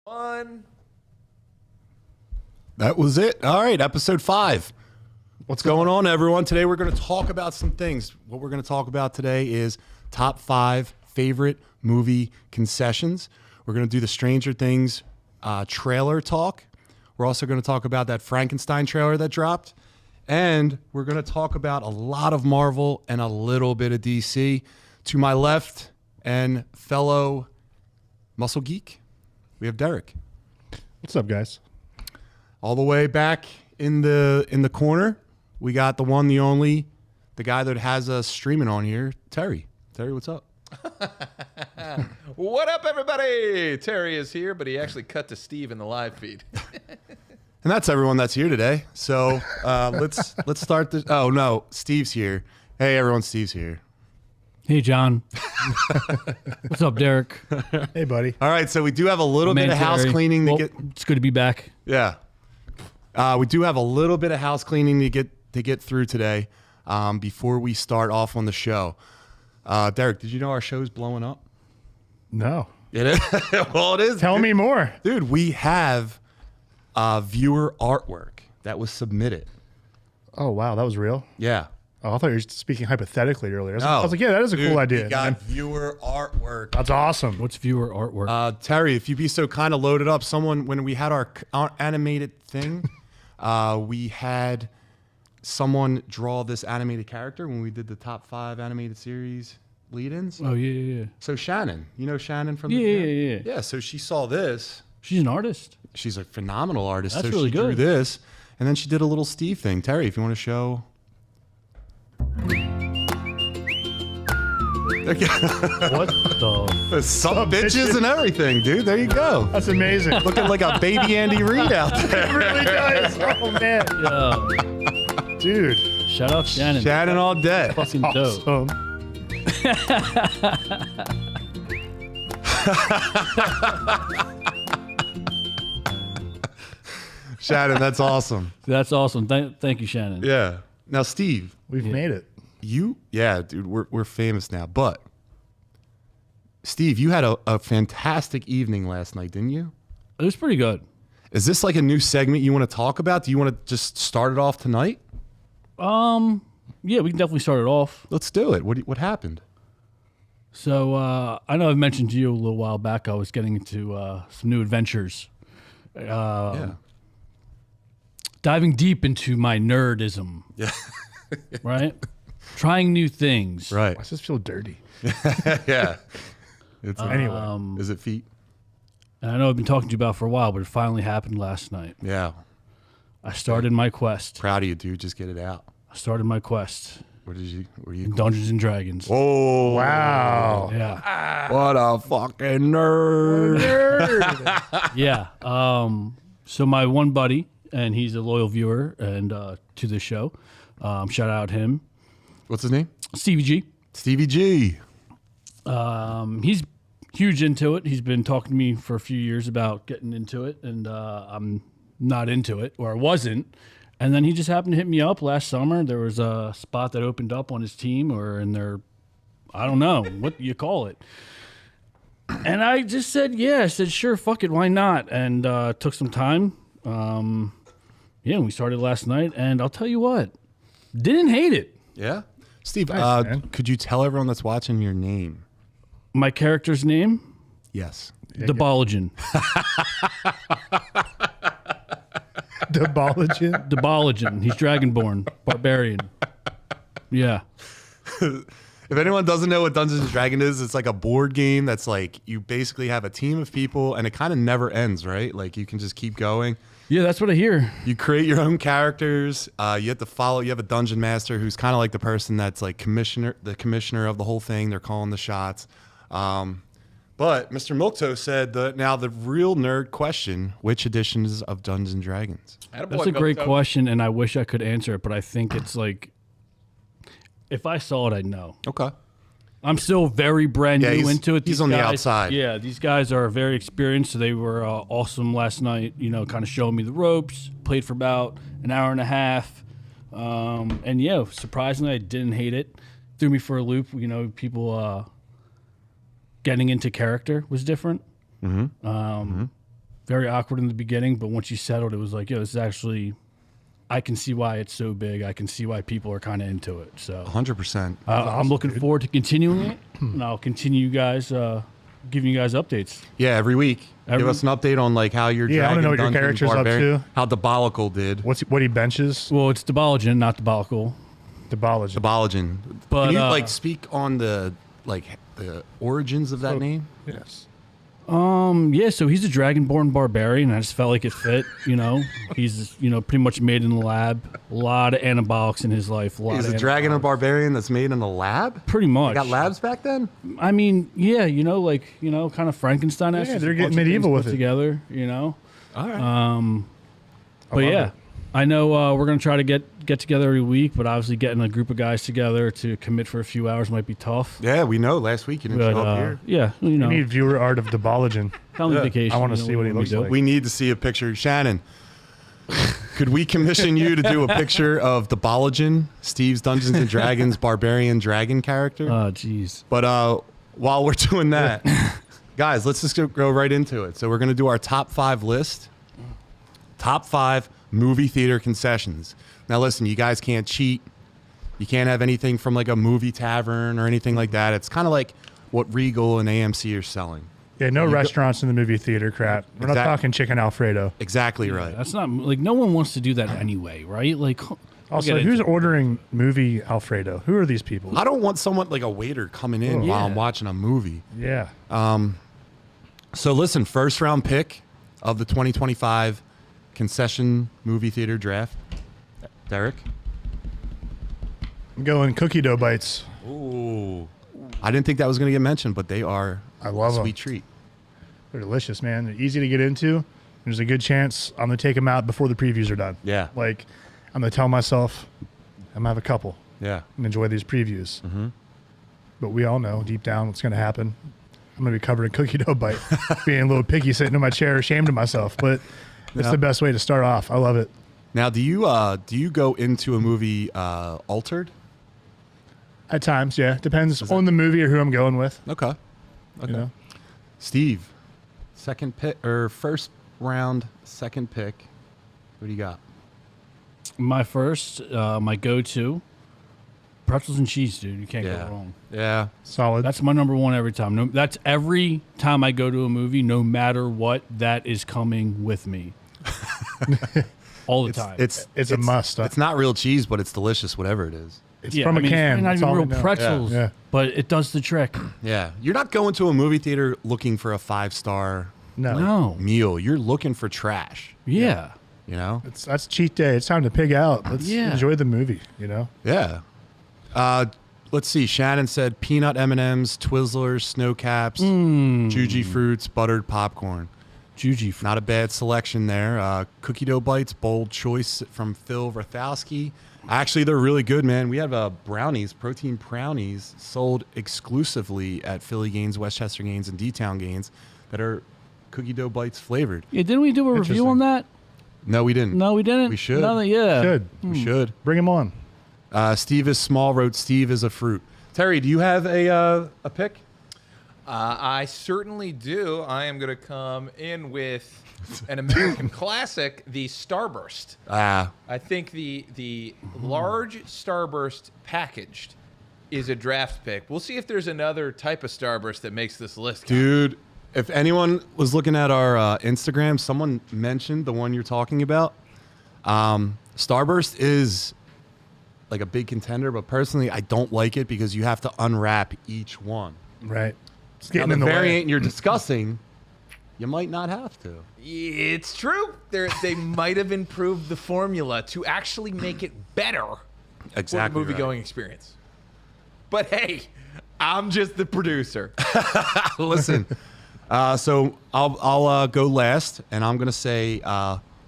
One. That was it. All right, episode 5. What's going on, everyone? Today we're going to talk about some things. What we're going to talk about today is top 5 favorite movie concessions. We're going to do the Stranger Things trailer talk. We're also going to talk about that Frankenstein trailer that dropped. And we're going to talk about a lot of Marvel and a little bit of DC. To my left and fellow Muscle Geek, we have Derek. What's up, guys? All the way back in the corner, we got the one, the only, the guy that has us streaming on here, Terry. Terry, what's up? What up, everybody? Terry is here, but he actually cut to Steve in the live feed. And that's everyone that's here today. So let's start this. Oh no, Steve's here. Hey everyone, Steve's here. Hey John. What's up, Derek? Hey, buddy. All right, so we do have a little bit of house cleaning to get. It's good to be back. Yeah, we do have a little bit of house cleaning to get through today before we start off on the show. Derek, did you know our show's blowing up? No. It is. Well, it is. Tell me more. Dude, we have viewer artwork that was submitted. Oh, wow. That was real? Yeah. Oh, I thought you were speaking hypothetically earlier. No. I was like, yeah, that is a cool idea. We got man. viewer artwork. That's awesome. What's viewer artwork? Terry, if you'd be so kind of load it up. Someone, when we had our animated thing, we had someone draw this animated character when we did the top 5 animated series lead-ins. Oh, yeah. So Shannon, you know Shannon from Yeah. Yeah, so she saw this. She's an artist. She's a phenomenal artist. That's so really she drew good. this, and then she did a little Steve thing. Terry, if you want to show. What the? Some bitches and everything, dude. There you go. That's amazing. Looking like a baby Andy Reid out there. It really does. Oh, man. Yeah. Dude. Shout out Shannon. Shannon all day. Fucking dope. Awesome. Shannon, that's awesome. That's awesome. Thank you, Shannon. Yeah. Now, Steve, We've made it. yeah, dude, we're famous now. But Steve, you had a fantastic evening last night, didn't you? It was pretty good. Is this like a new segment you want to talk about? Do you want to just start it off tonight? Yeah, we can definitely start it off. Let's do it. What happened? So I know I've mentioned to you a little while back. I was getting into some new adventures. Yeah. Diving deep into my nerdism. Yeah. Right? Trying new things. Right. Why does this feel dirty? Yeah. It's Anyway. Is it feet? And I know I've been talking to you about it for a while, but it finally happened last night. Yeah. I started my quest. Proud of you, dude. Just get it out. I started my quest Were you? in Dungeons and Dragons. Oh Wow. Yeah. What a fucking nerd. Yeah. So my one buddy, and he's a loyal viewer and to the show. Shout out him. What's his name? Stevie G. Stevie G. He's huge into it. He's been talking to me for a few years about getting into it, and I'm not into it, or I wasn't. And then he just happened to hit me up last summer. There was a spot that opened up on his team or in their, I don't know, what you call it. And I just said, yeah. I said, sure, fuck it, why not? And took some time. Yeah, we started last night, and I'll tell you what, didn't hate it. Yeah. Steve, Nice, man. could you tell everyone that's watching your name? My character's name? Yes. Debologen. Debologen. Debologen. He's Dragonborn. Barbarian. Yeah. If anyone doesn't know what Dungeons and Dragons is, it's like a board game that's like you basically have a team of people and it kind of never ends, right? Like you can just keep going. Yeah, that's what I hear. You create your own characters. You have to follow. You have a dungeon master who's kind of like the person that's like the commissioner of the whole thing. They're calling the shots. But Mr. Milktoe said that now the real nerd question: which editions of Dungeons and Dragons? That's a great question, and I wish I could answer it, but I think it's like, if I saw it, I'd know. Okay. I'm still very brand new into it. He's on the outside. Yeah, these guys are very experienced, so they were awesome last night, you know, kind of showing me the ropes. Played for about an hour and a half. And yeah, surprisingly, I didn't hate it. Threw me for a loop. You know, people getting into character was different. very awkward in the beginning, but once you settled, it was like, yo, this is actually, I can see why it's so big. I can see why people are kind of into it. So 100%. I'm looking forward to continuing it, and I'll continue you guys, giving you guys updates. Yeah, every week. Give us an update on like how your Yeah, I wanna dragon know what your Dungeon character's up Barbarian- to. How Diabolical did. What he benches? Well, it's Debologen, not Debolical. Diabology. Diabologen. But, Can you like speak on the origins of that name? Yes. Yeah, so he's a dragonborn barbarian. I just felt like it fit, you know. He's, pretty much made in the lab. A lot of anabolics in his life. He's a dragon and barbarian that's made in a lab? Pretty much. They got labs back then? I mean, yeah, kind of Frankenstein. Yeah, they're getting medieval with it. Together, All right. But yeah, it. I know we're gonna try to get together every week, but obviously getting a group of guys together to commit for a few hours might be tough. Yeah, we know. Last week you didn't But show up here. yeah, We need viewer art of Diabologen. family vacation. I wanna you know, see what he we looks do. like. We need to see a picture. Shannon, could we commission you to do a picture of Diabologen, Steve's Dungeons and Dragons barbarian dragon character? Oh, jeez. But while we're doing that, guys, let's just go right into it. So we're going to do our top 5 list. Top 5 movie theater concessions. Now, listen, you guys can't cheat. You can't have anything from like a movie tavern or anything like that. It's kind of like what Regal and AMC are selling. Yeah, no restaurants in the movie theater crap. We're not talking chicken Alfredo. Exactly right. That's not like no one wants to do that anyway, right? Like, Also, who's ordering movie Alfredo? Who are these people? I don't want someone like a waiter coming in while I'm watching a movie. Yeah. So listen, first round pick of the 2025 concession movie theater draft. Derek? I'm going cookie dough bites. Ooh. I didn't think that was going to get mentioned, but they are I love a 'em. sweet treat. They're delicious, man. They're easy to get into. There's a good chance I'm going to take them out before the previews are done. Yeah. Like, I'm going to tell myself I'm going to have a couple Yeah. and enjoy these previews. Mm-hmm. But we all know deep down what's going to happen. I'm going to be covered in cookie dough bite, being a little picky sitting in my chair, ashamed of myself. But it's the best way to start off. I love it. Now, do you go into a movie altered? At times, yeah. Depends on the movie or who I'm going with. Okay. You know? Steve, second pick or first round, second pick. What do you got? my first, my go-to, pretzels and cheese, dude. You can't go wrong. Yeah. Solid. That's my number one every time. No, that's every time I go to a movie, no matter what, that is coming with me. All the time. It's a must. It's not real cheese, but it's delicious, whatever it is. It's from a can. It's not That's even all we real know. pretzels, Yeah. but it does the trick. Yeah. You're not going to a movie theater looking for a 5-star No. meal. You're looking for trash, Yeah. you know? That's cheat day. It's time to pig out. Let's Yeah. enjoy the movie, you know? Yeah. Let's see. Shannon said peanut M&Ms, Twizzlers, Snow Caps, Juji Fruits, buttered popcorn. Juji. Not a bad selection there. Cookie dough bites, bold choice from Phil Rathowski. Actually, they're really good, man. We have brownies, protein brownies, sold exclusively at Philly Gaines, Westchester Gaines, and D-Town Gaines that are cookie dough bites flavored. Yeah, didn't we do a review on that? No, we didn't. No, we didn't. We should. Yeah. Good. We should. Bring him on. Steve is small wrote Steve is a fruit. Terry, do you have a pick? I certainly do. I am going to come in with an American classic, the Starburst. Ah, I think the large Starburst packaged is a draft pick. We'll see if there's another type of Starburst that makes this list. dude. If anyone was looking at our Instagram, someone mentioned the one you're talking about. Starburst is like a big contender, but personally, I don't like it because you have to unwrap each one. Right. It's Now, getting the in the variant way. you're discussing, you might not have to. It's true. They might have improved the formula to actually make it better Exactly. for the movie-going experience. But hey, I'm just the producer. Listen, so I'll go last, and I'm gonna say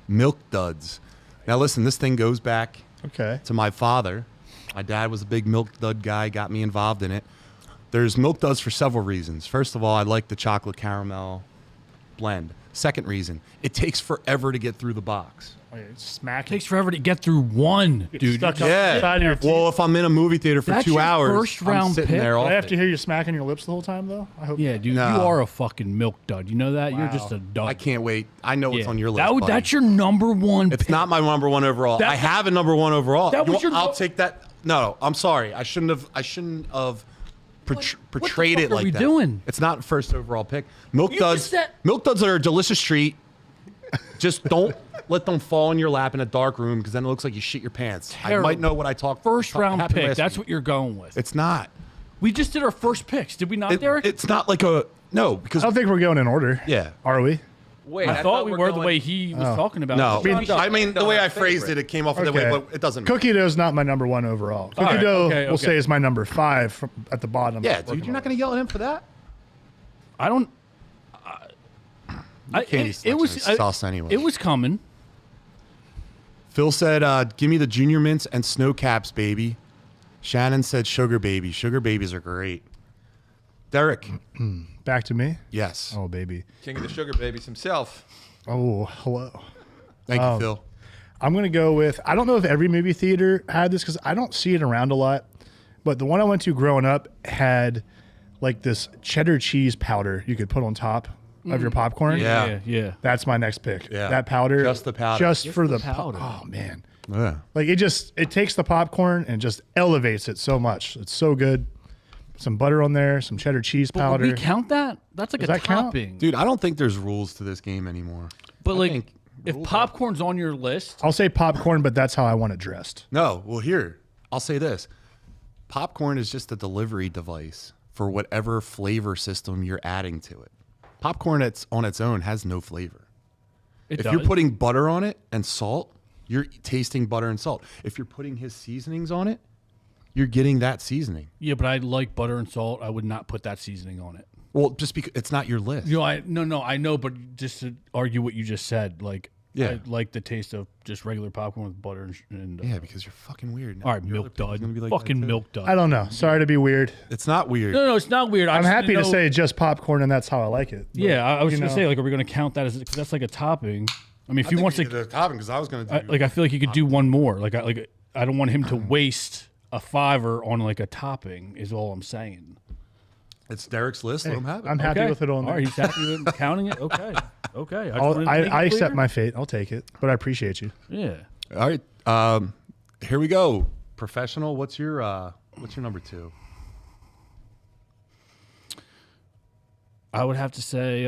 Milk Duds. Now, listen, this thing goes back Okay. to my father. My dad was a big Milk Dud guy, got me involved in it. There's Milk Duds for several reasons. First of all, I like the chocolate caramel blend. Second reason, it takes forever to get through the box. Smack. It takes forever to get through one, dude. Stuck You're up Yeah. inside of your teeth. Well, if I'm in a movie theater for That's 2 your hours, first I'm round sitting pick? there Do off I have it. to hear you smacking your lips the whole time, though? I hope. Yeah, dude, No. you are a fucking milk dud. You know that? You're Wow. just a dud. I can't wait. I know it's Yeah. on your list. buddy. That's your number one It's pick. not my number one overall. That- I have a number one overall. That was your I'll no- take that. No, I'm sorry. I shouldn't have portrayed fuck it are like we that. doing? It's not first overall pick. Milk You duds. just said- Milk duds are a delicious treat. Just don't let them fall in your lap in a dark room because then it looks like you shit your pants. Terrible. I might know what I talked. First round happened pick. last That's week. what you're going with. It's not. We just did our first picks, did we not, Derek? It's not like a no because I don't think we're going in order. yeah. Are we? Wait, I thought we we're were the going- way he was talking about. No, it. I mean the way I phrased favorite. it came off of the way, but it doesn't. Cookie dough's not my number one overall. Cookie right, dough, okay, we'll okay. say, is my number 5 at the bottom. Yeah, dude, you're not going to yell at him for that. I don't. Candy selection is sauce anyway. It was coming. Phil said, "Give me the junior mints and snow caps, baby." Shannon said, "Sugar baby. Sugar babies are great." Derek, Back to me. yes. Oh, baby. King of the Sugar Babies himself. Oh, hello. Thank you, Phil. I'm going to go with, I don't know if every movie theater had this because I don't see it around a lot, but the one I went to growing up had like this cheddar cheese powder you could put on top of your popcorn. Yeah. Yeah. That's my next pick. Yeah. That powder. Just the powder. Just for the powder. Oh, man. Yeah. Like it takes the popcorn and just elevates it so much. It's so good. Some butter on there, some cheddar cheese But powder. would we count that? That's like Does a that count? topping. Dude, I don't think there's rules to this game anymore. But like, think if rules popcorn's on your list, I'll say popcorn, but that's how I want it dressed. No, well, here, I'll say this. Popcorn is just a delivery device for whatever flavor system you're adding to it. Popcorn on its own has no flavor. If you're putting butter on it and salt, you're tasting butter and salt. If you're putting his seasonings on it, you're getting that seasoning. yeah, but I like butter and salt. I would not put that seasoning on it. Well, just because it's not your list. You know, I know, but just to argue what you just said, like, Yeah. I like the taste of just regular popcorn with butter and Yeah, because you're fucking weird. all right, Your milk other pick is dud, gonna be like fucking that too. milk dud. I don't know. Sorry to be weird. It's not weird. No, it's not weird. I'm just happy didn't to know- say just popcorn, and that's how I like it. But, Yeah, I was you gonna know, say, like, are we gonna count that as because that's like a topping? I mean, if he wants to, the topping because I was going to do. I feel like he could do one more. Like I don't want him to waste a $5 on like a topping. Is all I'm saying. It's Derek's list. Let him have it. I'm happy with it on All there. right, he's happy with counting it. Okay, okay. I accept my fate. I'll take it, but I appreciate you. Yeah. All right. Here we go. Professional. What's your number 2? I would have to say,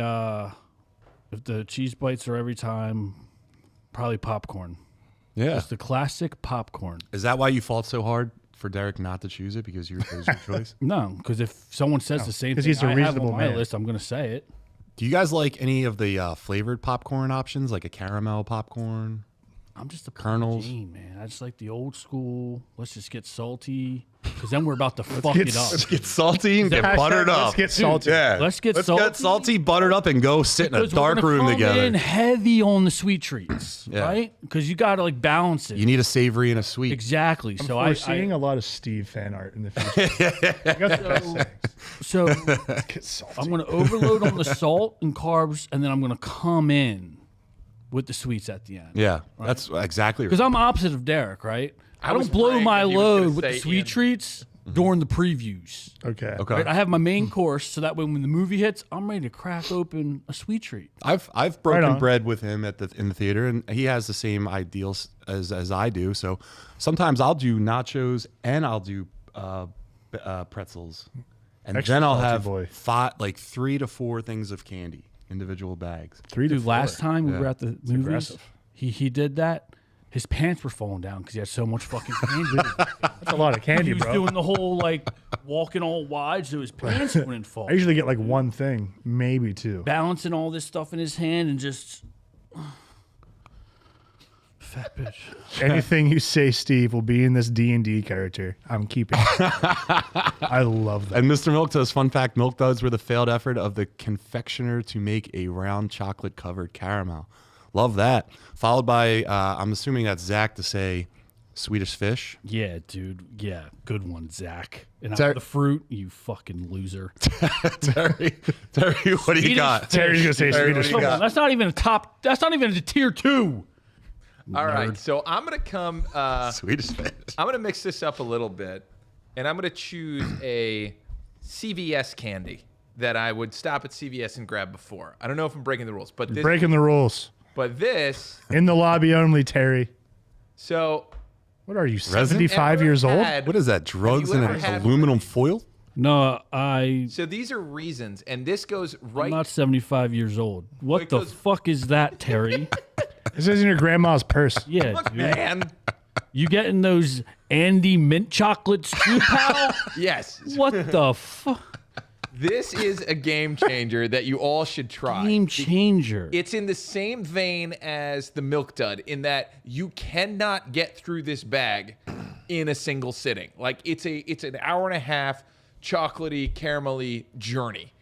if the cheese bites are every time, probably popcorn. Yeah. It's the classic popcorn. Is that why you fought so hard for Derek not to choose it because it was your choice? No, because if someone says the same 'cause thing he's a I have reasonable on my man. list, I'm going to say it. Do you guys like any of the flavored popcorn options, like a caramel popcorn? I'm just a Kernels. Plain Jane, man. I just like the old school. Let's just get salty, because then we're about to fuck it up. Let's get salty and get Hashtag buttered let's up. get salty. Yeah. Let's get Let's salty. get salty, buttered up, and go sit in a Because we're dark gonna room come together. in heavy on the sweet treats, Yeah. right? Because you got to like balance it. You need a savory and a sweet. Exactly. So We're I seeing a lot of Steve fan art in the future. I got the best things. so Get salty. I'm going to overload on the salt and carbs, and then I'm going to come in with the sweets at the end. Yeah, that's exactly right. Because I'm opposite of Derek, right? I was don't blow praying my that he was gonna load with the say sweet in. treats during the previews. Okay. Okay. Right? I have my main course, so that way when the movie hits, I'm ready to crack open a sweet treat. I've Right broken on. bread with him in the theater, and he has the same ideals as I do. So sometimes I'll do nachos and I'll do pretzels, and Extra then I'll salty have boy. 3 to 4 things of candy, individual bags. 3 to Dude, 4. last time we were at the movies, aggressive. he did that. His pants were falling down because he had so much fucking candy. That's a lot of candy, He was bro. doing the whole like walking all wide, so his pants wouldn't fall. I usually get like one thing, maybe 2. Balancing all this stuff in his hand and just fat bitch. Anything you say, Steve, will be in this D&D character. I'm keeping it. I love that. And Mr. Milk Duds, fun fact, Milk Duds were the failed effort of the confectioner to make a round chocolate-covered caramel. Love that. Followed by, I'm assuming that's Zach to say, Swedish Fish. Yeah, dude. Yeah, good one, Zach. And Ter- the fruit, you fucking loser. Terry, what do you got? Terry's gonna say Terry, Swedish what do you Fish. got? That's not even a top. That's not even a tier 2. All right, so I'm gonna come. Swedish Fish. I'm gonna mix this up a little bit, and I'm gonna choose a CVS candy that I would stop at CVS and grab before. I don't know if I'm breaking the rules, but this, Breaking the rules. but this. In the lobby only, Terry. So What are you, Resin? 75 ever years old? had- What is that? Drugs Have in you an ever had- aluminum foil? No, I'm So these are reasons, and this goes right. not 75 years old. What it the goes- fuck is that, Terry? This is in your grandma's purse. Yeah, Look, dude. man. You getting those Andy mint chocolates too, pal? Yes, What the fuck? this is a game changer that you all should try. Game changer. It's in the same vein as the Milk Dud in that you cannot get through this bag in a single sitting. Like it's an hour and a half chocolatey, caramelly journey.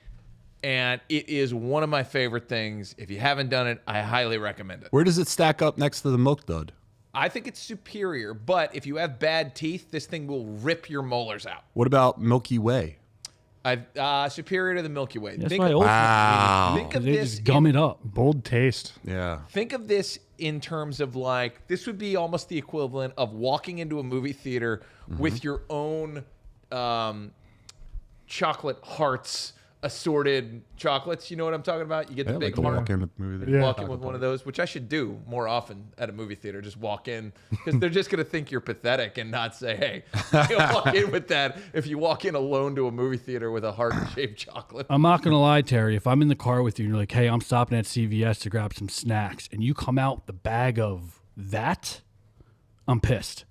And it is one of my favorite things. If you haven't done it, I highly recommend it. Where does it stack up next to the Milk Dud? I think it's superior, but if you have bad teeth, this thing will rip your molars out. What about Milky Way? Superior to the Milky Way. That's Think why of, old Wow. think of they this just gum in- it up. Bold taste. Yeah. Think of this in terms of like, this would be almost the equivalent of walking into a movie theater with your own chocolate hearts, assorted chocolates. You know what I'm talking about? You get the Yeah, big like heart. walk in the movie theater. Yeah. Walk in with one of those, which I should do more often at a movie theater. Just walk in because they're just going to think you're pathetic and not say, hey, you walk in with that. If you walk in alone to a movie theater with a heart-shaped chocolate. I'm not gonna lie, Terry. If I'm in the car with you and you're like, "Hey, I'm stopping at CVS to grab some snacks," and you come out with the bag of that, I'm pissed.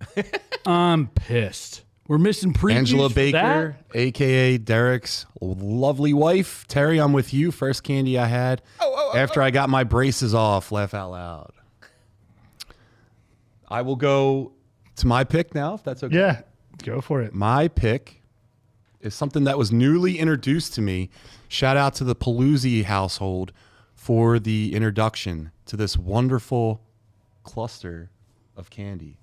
I'm pissed. We're missing previews Angela for Baker, that? a.k.a. Derek's lovely wife. Terry, I'm with you. First candy I had after I got my braces off. Laugh out loud. I will go to my pick now, if that's okay. Yeah, go for it. My pick is something that was newly introduced to me. Shout out to the Palooza household for the introduction to this wonderful cluster of candy.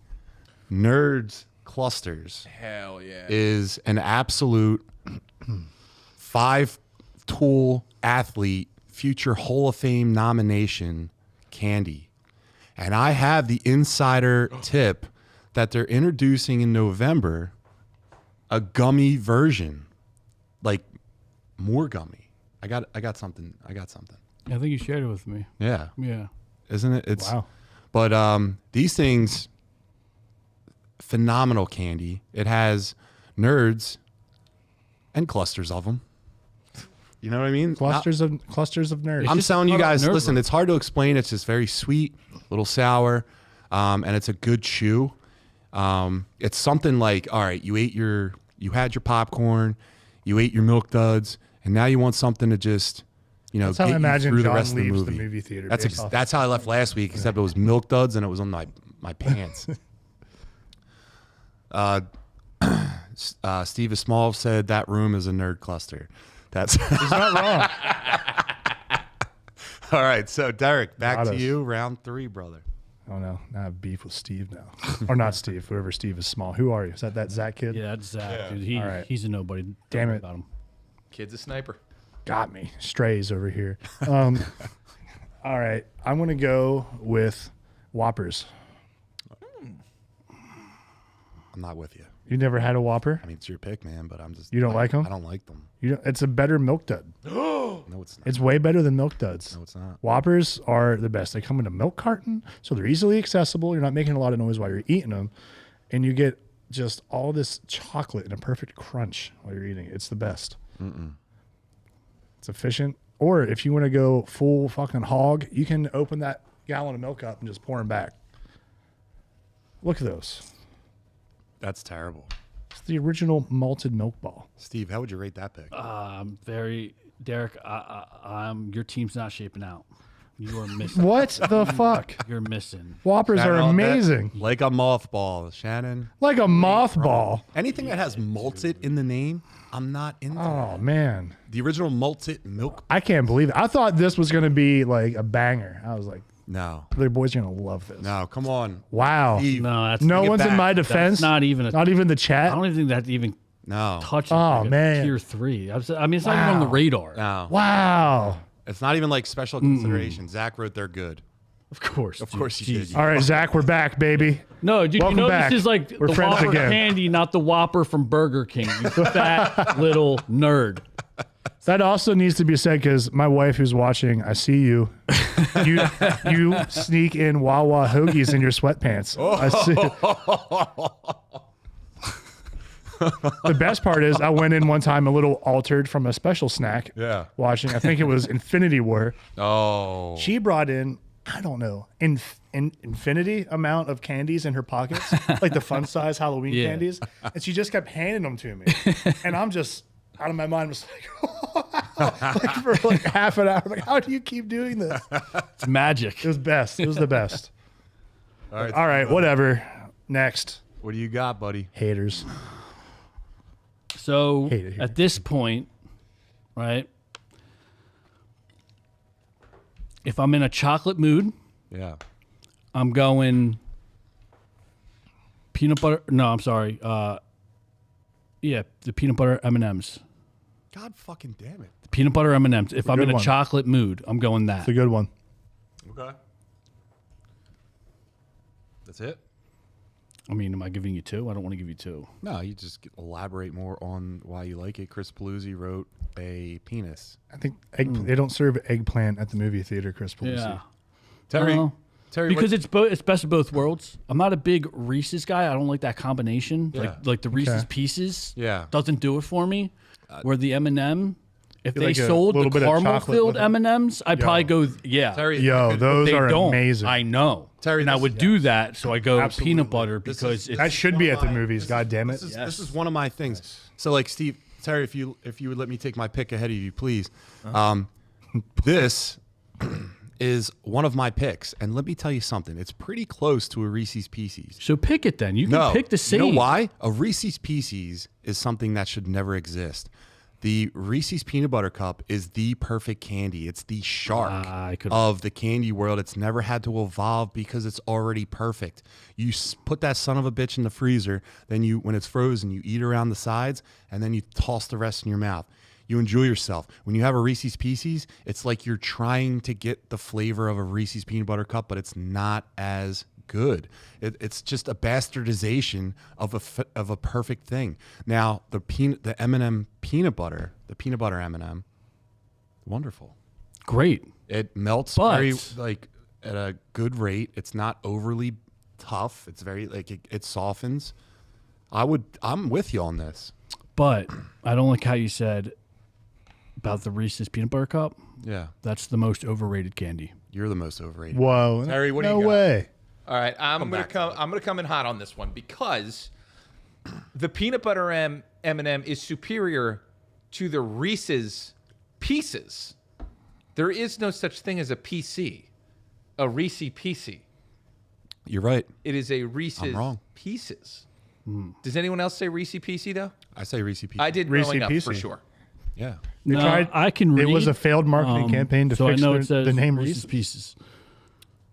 Nerds Clusters Hell yeah. is an absolute 5-tool athlete, future Hall of Fame nomination candy. And I have the insider tip that they're introducing in November a gummy version, like more gummy. I got something. I think you shared it with me. Yeah, Yeah. isn't it? It's Wow. But these things, phenomenal candy. It has nerds and clusters of them. You know what I mean? Clusters of nerds. I'm just telling you part of guys, nerd listen, world. it's hard to explain. It's just very sweet, a little sour, and it's a good chew. It's something like, all right, you had your popcorn, you ate your Milk Duds, and now you want something to just, That's how I get you imagine through the John rest of the leaves movie. the movie theater. That's based off- that's how I left last week, except it was Milk Duds and it was on my pants. Steve Small said that room is a nerd cluster. That's He's not wrong. all right. So Derek, back Got to us. you, round 3, brother. Oh no, now I have beef with Steve now, or not Steve. Whoever Steve is small. Who are you? Is that Zach kid? Yeah, that's Zach. Dude. All right. He's a nobody. Don't Damn worry it. About him. Kid's a sniper. Got me. Strays over here. All right, I'm gonna go with Whoppers. I'm not with you. You never had a Whopper? I mean, it's your pick, man, but I'm just. You don't like 'em? I don't like them. It's a better Milk Dud. No, it's not. It's way better than Milk Duds. No, it's not. Whoppers are the best. They come in a milk carton, so they're easily accessible. You're not making a lot of noise while you're eating them, and you get just all this chocolate in a perfect crunch while you're eating it. It's the best. It's efficient. Or if you want to go full fucking hog, you can open that gallon of milk up and just pour them back. Look at those. That's terrible. It's the original malted milk ball. Steve, how would you rate that pick? Derek. Your team's not shaping out. You are missing. What the fuck? You're missing. Whoppers are Shannon, all that- amazing. Like a mothball, Shannon. Like a mothball. Anything that has malted in the name, I'm not into. Oh, man. The original malted milk. I can't believe it. I thought this was going to be like a banger. I was like, No. The boys are gonna love this. No, come on. Wow. Steve. No, that's No Bring it one's in back. my defense. not even a- not even the chat. I don't even think that even No. touches. Oh, like a man. tier 3. I mean, it's not even on the radar. No. Wow. It's not even like special consideration. Zach wrote they're good. Of course. Of course you did. All right, Zach, we're back, baby. No, dude, Welcome you know back. this is like We're the friends Whopper again. candy, not the Whopper from Burger King. You fat little nerd. That also needs to be said because my wife who's watching, I see you. You sneak in Wawa hoagies in your sweatpants. I see. The best part is I went in one time a little altered from a special snack. Yeah. Watching, I think it was Infinity War. Oh. She brought in, I don't know, infinity amount of candies in her pockets, like the fun size Halloween Yeah. candies, and she just kept handing them to me, and I'm just out of my mind, was like for like half an hour, like, how do you keep doing this? It's magic. It was best. It was the best. All right. All right, whatever. Next, What do you got, buddy? haters. So Hate it here. at this point, right, if I'm in a chocolate mood, Yeah. I'm going peanut butter. No, I'm sorry. Yeah, the peanut butter M&Ms. God fucking damn it. The peanut butter M&Ms. If I'm good in a one. chocolate mood, I'm going that. It's a good one. Okay. That's it? I mean, am I giving you 2? I don't want to give you 2. No, you just elaborate more on why you like it. Chris Paluzzi wrote a penis. I think they don't serve eggplant at the movie theater, Chris Paluzzi. Yeah. Terry. Uh-huh. Terry, Because it's best of both worlds. I'm not a big Reese's guy. I don't like that combination. Yeah. Like the Reese's Okay. Pieces. Yeah. Doesn't do it for me. Where the M&M, if Feel they like a sold the little bit of caramel chocolate filled with it. M&Ms, I'd probably go yeah. Terry, Yo, those They are don't. amazing. I know. Terry, and I this- would do that, so I go Absolutely. peanut butter This because is- it's That should be at the movies. God damn it. This is one of my things. So, like, Steve, Terry, if you would let me take my pick ahead of you, please. This is one of my picks, and let me tell you something. It's pretty close to a Reese's Pieces. so pick it then. You can No, pick the same. You know why? A Reese's Pieces is something that should never exist. The Reese's Peanut Butter Cup is the perfect candy. It's the shark I could've- of the candy world. It's never had to evolve because it's already perfect. You put that son of a bitch in the freezer, then when it's frozen, you eat around the sides, and then you toss the rest in your mouth. You enjoy yourself. When you have a Reese's Pieces, it's like you're trying to get the flavor of a Reese's Peanut Butter Cup, but it's not as good. It's just a bastardization of a perfect thing. Now the M&M peanut butter, the peanut butter M&M, wonderful. Great. It melts But- very like at a good rate. It's not overly tough. It's very like it softens. I'm with you on this. But I don't like how you said about the Reese's Peanut Butter Cup. Yeah, That's the most overrated candy. you're the most overrated. Whoa. Terry, what do no you got? way. All right, I'm gonna back to come in hot on this one because the peanut butter M&M is superior to the Reese's Pieces. There is no such thing as a PC, a Reese PC. You're right. It is a Reese's wrong. Pieces. Does anyone else say Reese PC though? I say Reese Pieces. I did Reese growing up for PC. sure. Yeah. They No, tried, I can read. It was a failed marketing campaign to so fix I know it says the name Reese's Reese's. Pieces.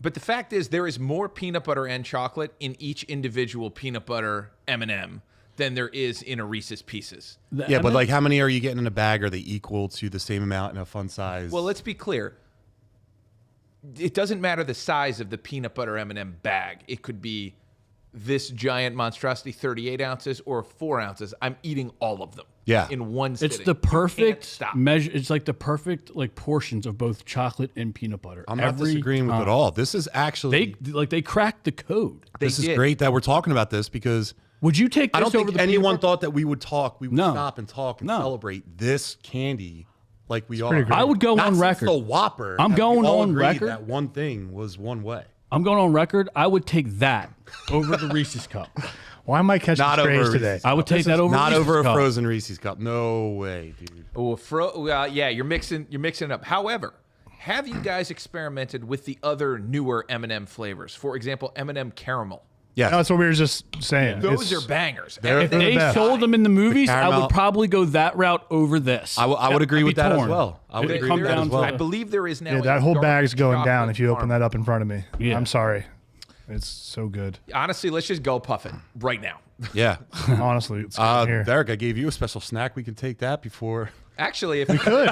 But the fact is, there is more peanut butter and chocolate in each individual peanut butter M&M than there is in a Reese's Pieces. Yeah, but like how many are you getting in a bag? Are they equal to the same amount in a fun size? Well, let's be clear. It doesn't matter the size of the peanut butter M&M bag. It could be this giant monstrosity, 38 ounces or 4 ounces. I'm eating all of them. Yeah. In one sitting. It's the You can't perfect stop. measure. It's like the perfect like portions of both chocolate and peanut butter. I'm not Every disagreeing with it time. at all. This is actually They cracked the code. this is did. great that we're talking about this because Would you take this I don't over think the anyone peanut thought that we would talk. We would No. stop and talk and No. celebrate this candy like we are. pretty great. I would go Not on since record. The Whopper. I'm have we going all on agreed record. That one thing was one way. I'm going on record. I would take that over the Reese's cup. Why am I catching Not over strays a today? Reese's I would take that over Not Reese's over a cup. frozen Reese's cup. No way, dude. Oh, yeah, you're mixing it up. However, have you guys experimented with the other newer M&M flavors? For example, M&M caramel. Yes. That's what we were just saying. Those It's- are bangers. They're- If They're the they best. sold them in the movies, I caramel- would probably go that route over this. I would agree I'd with be that as torn. well. I would It'd agree come with that down as well. to- I believe there is now. Yeah, a that whole dark bag's going down chocolate if you open caramel. that up in front of me. Yeah. I'm sorry. It's so good. Honestly, let's just go puff it right now. Yeah. Honestly, it's good here. Derek, I gave you a special snack. We can take that before. Actually, if we could,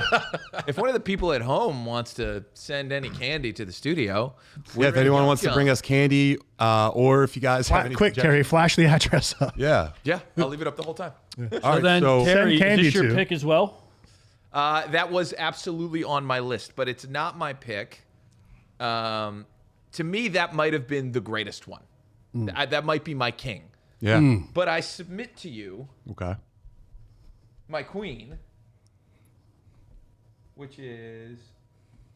if one of the people at home wants to send any candy to the studio, Yeah, if anyone wants to bring us candy, or if you guys have any Quick, suggestions- Terry, flash the address up. Yeah. yeah, I'll leave it up the whole time. All So right. then, So Terry, Send candy is this your to. pick as well? That was absolutely on my list, but it's not my pick. To me, that might have been the greatest one. That might be my king. yeah. But I submit to you Okay. my queen, which is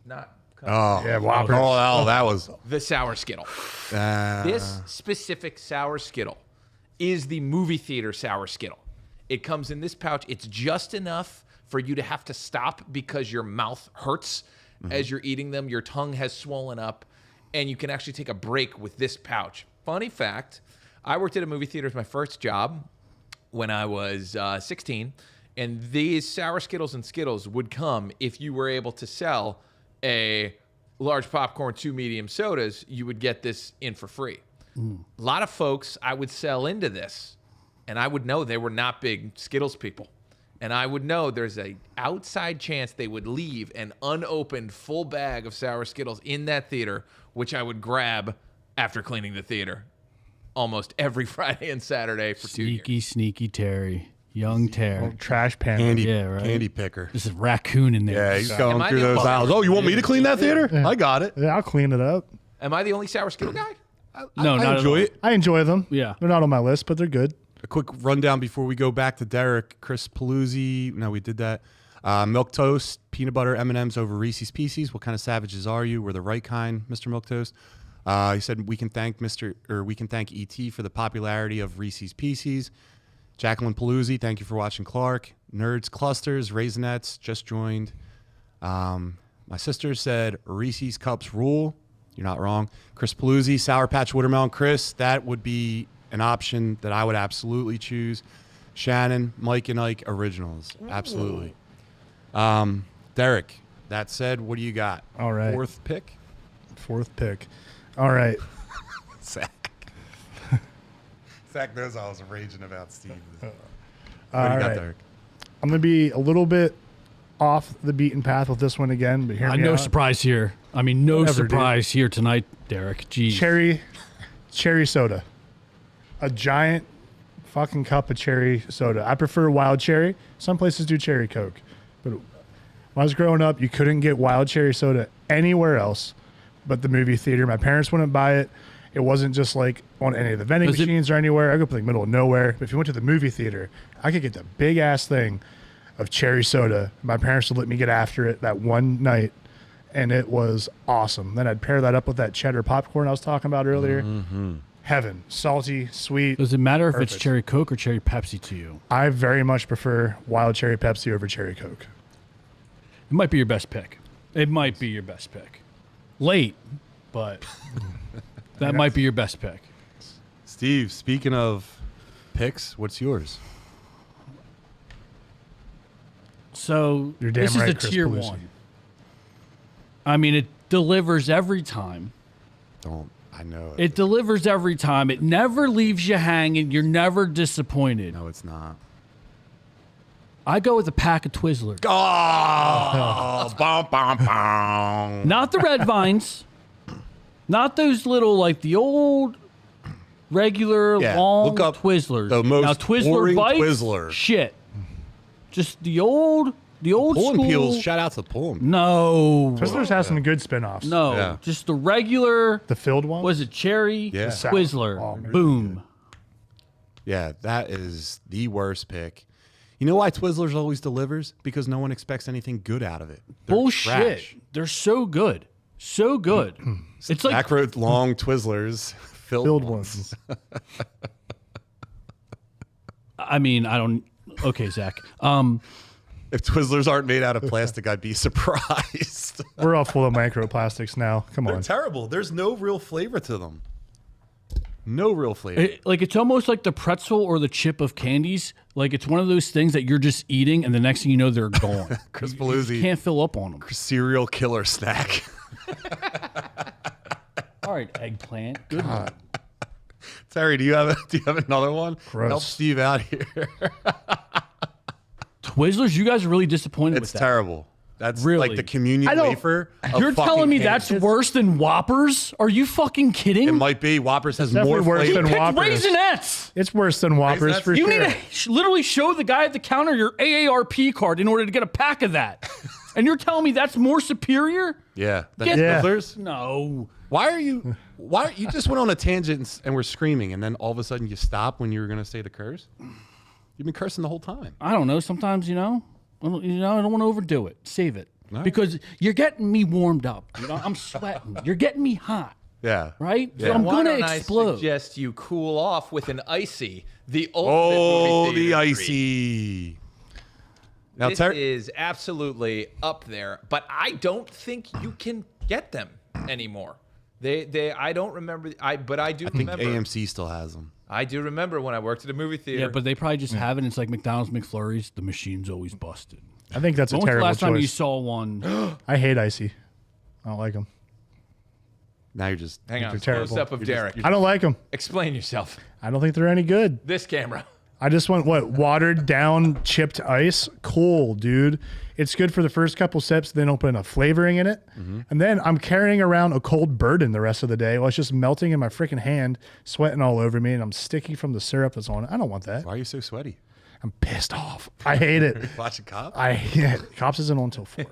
not Oh. Yeah, Whoppers. Oh, that was. the Sour Skittle. This specific Sour Skittle is the movie theater Sour Skittle. It comes in this pouch. It's just enough for you to have to stop because your mouth hurts as you're eating them. Your tongue has swollen up, and you can actually take a break with this pouch. Funny fact, I worked at a movie theater as my first job when I was 16, and these Sour Skittles and Skittles would come if you were able to sell a large popcorn, 2 medium sodas, you would get this in for free. A lot of folks I would sell into this, and I would know they were not big Skittles people. And I would know there's a outside chance they would leave an unopened full bag of Sour Skittles in that theater, which I would grab after cleaning the theater almost every Friday and Saturday for 2 years. Sneaky Terry. Young Terry. Trash pan. Candy, Yeah, right. candy picker. There's a raccoon in there. Yeah, he's Am going I through the those only- aisles. Oh, you want me to clean that theater? I got it. Yeah, I'll clean it up. Am I the only Sour Skittle guy? No, I not at enjoy all. it. I enjoy them. Yeah. They're not on my list, but they're good. A quick rundown before we go back to Derek. Chris Paluzzi. No, we did that. Milk toast, peanut butter M&Ms over Reese's Pieces. What kind of savages are you? We're the right kind, Mr. Milk Toast. He said we can thank ET for the popularity of Reese's Pieces. Jacqueline Paluzzi, thank you for watching Clark. Nerds Clusters, Raisinets, just joined. My sister said Reese's Cups rule. You're not wrong. Chris Paluzzi, Sour Patch Watermelon. Chris, that would be an option that I would absolutely choose. Shannon, Mike and Ike Originals. Absolutely. Derek, that said, what do you got? All right. Fourth pick? Fourth pick. All right. Zach. Zach knows I was raging about Steve. What All do you got, right. Derek? I'm going to be a little bit off the beaten path with this one again, but hear me No out. surprise here. I mean, no Whatever, dude. surprise here tonight, Derek. Jeez. Cherry soda. A giant fucking cup of cherry soda. I prefer wild cherry. Some places do cherry Coke. But when I was growing up, you couldn't get wild cherry soda anywhere else but the movie theater. My parents wouldn't buy it. It wasn't just like on any of the vending Was it- machines or anywhere. I go to the middle of nowhere. But if you went to the movie theater, I could get the big ass thing of cherry soda. My parents would let me get after it that one night, and it was awesome. Then I'd pair that up with that cheddar popcorn I was talking about earlier. Heaven. Salty, sweet. Does it matter if it's Perfect. cherry Coke or cherry Pepsi to you? I very much prefer wild cherry Pepsi over cherry Coke. It might be your best pick. It might be your best pick. Late, but that might be your best pick. Steve, speaking of picks, what's yours? So You're damn this right, is the Chris tier Paluzzi. one. I mean, it delivers every time. I know It delivers every time. It never leaves you hanging. You're never disappointed. No, it's not. I go with a pack of Twizzlers. Oh, bum, bum, bum. Not the red vines. Not those little, like the old regular Yeah, long look up Twizzlers. the most now, Twizzler boring bites, Twizzler. shit. Just the old Pull and school. Peels. Shout out to Pull and No. Twizzlers has some good spin-offs. No. Yeah. Just the regular, The filled one? was it cherry? Yeah. Twizzler. Oh, really Boom. Yeah, that is the worst pick. You know why Twizzlers always delivers? Because no one expects anything good out of it. They're Bullshit. trash. They're so good. So good. It's like Back road long Twizzlers. Filled ones. I mean, I don't okay, Zach. If Twizzlers aren't made out of plastic, I'd be surprised. We're all full of microplastics now. Come They're on. terrible. There's no real flavor to them. No real flavor. It's almost like the pretzel or the chip of candies. Like it's one of those things that you're just eating, and the next thing you know, they're gone. Chris You Paluzzi, can't fill up on them. serial killer snack. All right, eggplant. Good one. Terry, do you have another one? Gross. Help Steve out here. Twizzlers, you guys are really disappointed It's with that. terrible. That's Really? like the communion I don't- wafer. of You're fucking telling me candy. that's worse than Whoppers? Are you fucking kidding? It might be. Whoppers has definitely more worse flavor. than Pick Whoppers. Raisinets. It's worse than Whoppers Raisinets? for You sure. need to literally show the guy at the counter your AARP card in order to get a pack of that. And you're telling me that's more superior? Yeah. Get- Yeah. Twizzlers? No. Why are you you just went on a tangent and were screaming and then all of a sudden you stop when you were going to say the curse? You've been cursing the whole time. I don't know. Sometimes, I don't want to overdo it. Save it. right. Because you're getting me warmed up. I'm sweating. You're getting me hot, Yeah. right? Yeah. So I'm Why going to don't I explode. suggest you cool off with an icy, the ultimate Oh, movie the theater treat. icy. Now, This Terry, is absolutely up there, but I don't think you can get them anymore. I don't remember. But I do I think remember. AMC still has them. I do remember when I worked at a movie theater. Yeah, but they probably just have it. It's like McDonald's McFlurries. The machine's always busted. I think that's a When was the terrible last time you choice. saw one? I hate icy. I don't like them. Now you're just hang on, They're close terrible. up of Derek. I don't like them. Explain yourself. I don't think they're any good. This camera. I just want watered down chipped ice. Cool, dude. It's good for the first couple sips. They don't put enough flavoring in it. And then I'm carrying around a cold burden the rest of the day while it's just melting in my freaking hand, sweating all over me, and I'm sticky from the syrup that's on it. I don't want that. Why are you so sweaty? I'm pissed off. I hate it. Watching Cop? I hate it. Cops isn't on until 4.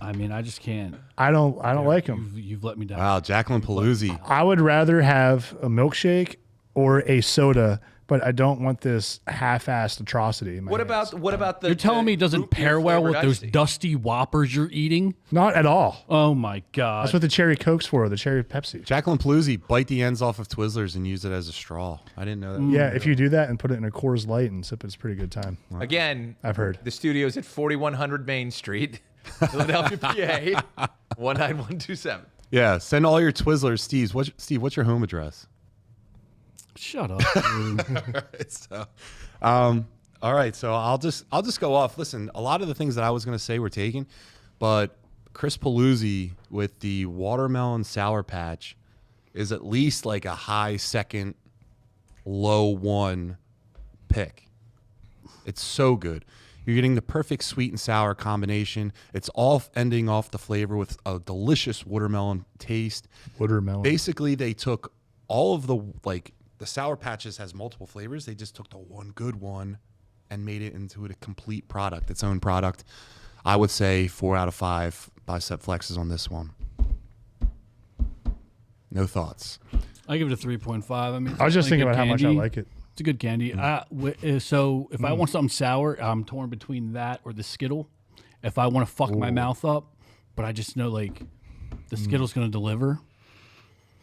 I mean, I just can't. I don't like them. You've let me down. Wow, Jacqueline Paluzzi. I would rather have a milkshake or a soda, but I don't want this half-assed atrocity. In my What hands. about the? You're telling me it doesn't root beer pair well with flavored those iced tea? dusty Whoppers you're eating? Not at all. Oh my God. That's what the cherry Cokes for, the cherry Pepsi. Jacqueline Paluzzi, bite the ends off of Twizzlers and use it as a straw. I didn't know that. Yeah, if you do that and put it in a Coors Light and sip it, it's a pretty good time. Again, I've heard. the studio's at 4100 Main Street, Philadelphia, PA 19127. Yeah, send all your Twizzlers. Steve, what's your home address? Shut up. So, all right. So I'll just go off. Listen, a lot of the things that I was going to say were taken, but Chris Paluzzi with the watermelon sour patch is at least like a high second, low one pick. It's so good. You're getting the perfect sweet and sour combination. It's all ending off the flavor with a delicious watermelon taste. Watermelon. Basically, they took all of the Sour Patches has multiple flavors. They just took the one good one and made it into a complete product, its own product. I would say 4 out of 5 bicep flexes on this one. No thoughts. I give it a 3.5. I mean, I was just it's thinking good about how much I candy. like it. It's a good candy. So if I want something sour, I'm torn between that or the Skittle. If I want to fuck my mouth up, but I just know like the Skittle's going to deliver.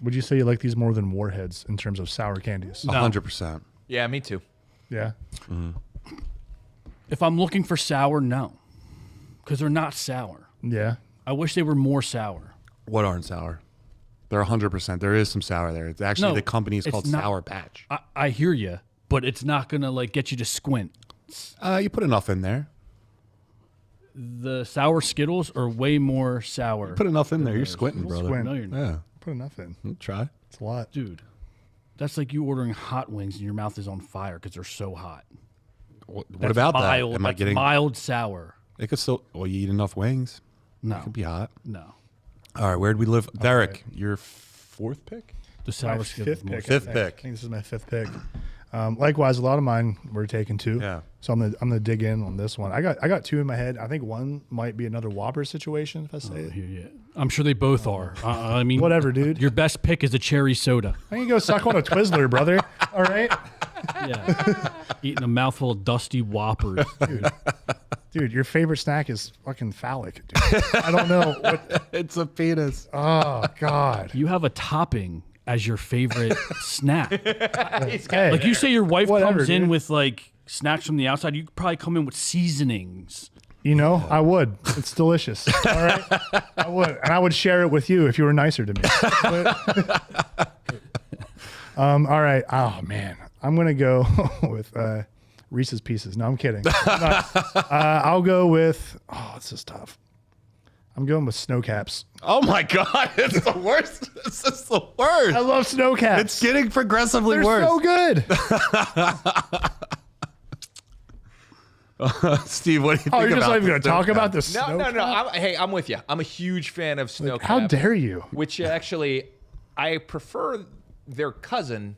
Would you say you like these more than Warheads in terms of sour candies? 100%. Yeah, me too. Yeah. If I'm looking for sour, no, because they're not sour. Yeah. I wish they were more sour. What aren't sour? They're 100%. There is some sour there. It's actually No, the company is it's called not- Sour Patch. I hear you, but it's not going to like get you to squint. You put enough in there. The sour Skittles are way more sour. Put enough in there. You're squinting, brother. Squint. No, you're not. Yeah. Put enough in. Try. It's a lot. Dude, that's like you ordering hot wings and your mouth is on fire because they're so hot. What That's about mild, that? Am I that's getting? mild sour? It could still. Well, you eat enough wings. No, It could be hot. no. All right. Where'd we live? Derek, your fourth pick? The sour My Skittles. fifth pick. Fifth I think. pick. I think this is my 5th pick. Likewise, a lot of mine were taken too. Yeah. So I'm gonna dig in on this one. I got 2 in my head. I think one might be another Whopper situation if I say it. Yeah. I'm sure they both are. I mean, Whatever, dude. Your best pick is a cherry soda. I can go suck on a Twizzler, brother. All right, Yeah. Eating a mouthful of dusty Whoppers. dude. Your favorite snack is fucking phallic. Dude. I don't know. What, It's a penis. oh God. You have a topping as your favorite snack. Hey, Like you say your wife Whatever, comes in dude. with like snacks from the outside, you could probably come in with seasonings. you know, I would. It's delicious. All right, I would, and I would share it with you if you were nicer to me. But All right. Oh man, I'm gonna go with Reese's Pieces. No, I'm kidding. I'll go with. Oh, this is tough. I'm going with snow caps. Oh my God, it's the worst. This is the worst. I love snow caps. It's getting progressively They're worse. so good. Steve, what do you think Oh, you're just about not even the going to snow talk cap? about the snow cap? Hey, I'm with you. I'm a huge fan of snow cap. How dare you? Which actually, I prefer their cousin,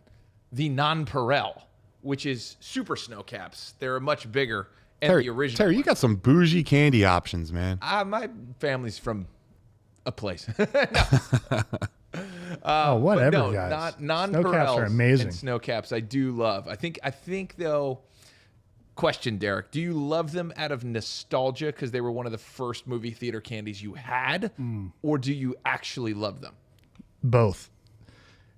the nonpareil, which is super snow caps. They're much bigger. And the original. Terry, you got some bougie candy options, man. My family's from a place. Whatever, no, guys. non-Perels Snow caps are amazing. And snow caps, I do love. I think though. Question, Derek: do you love them out of nostalgia because they were one of the first movie theater candies you had, or do you actually love them? Both.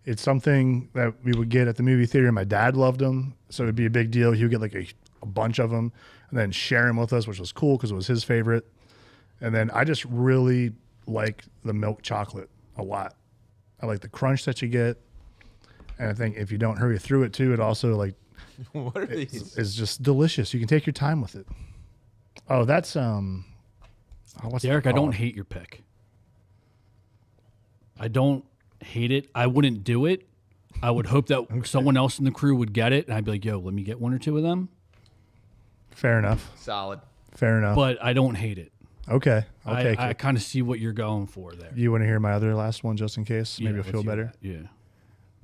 It's something that we would get at the movie theater. My dad loved them, so it'd be a big deal. He would get like a bunch of them and then share them with us, which was cool because it was his favorite. And then I just really like the milk chocolate a lot. I like the crunch that you get, and I think if you don't hurry through it too, it also like What are these? it's just delicious. You can take your time with it. Oh, that's what's Derek, that I don't called? hate your pick. I don't hate it. I wouldn't do it. I would hope that someone else in the crew would get it, and I'd be like, yo, let me get one or two of them. Fair enough. Solid. Fair enough. But I don't hate it. Okay, I'll take I it. kind of see what you're going for there. You want to hear my other last one just in case? Maybe Yeah, you'll feel let's hear better. that.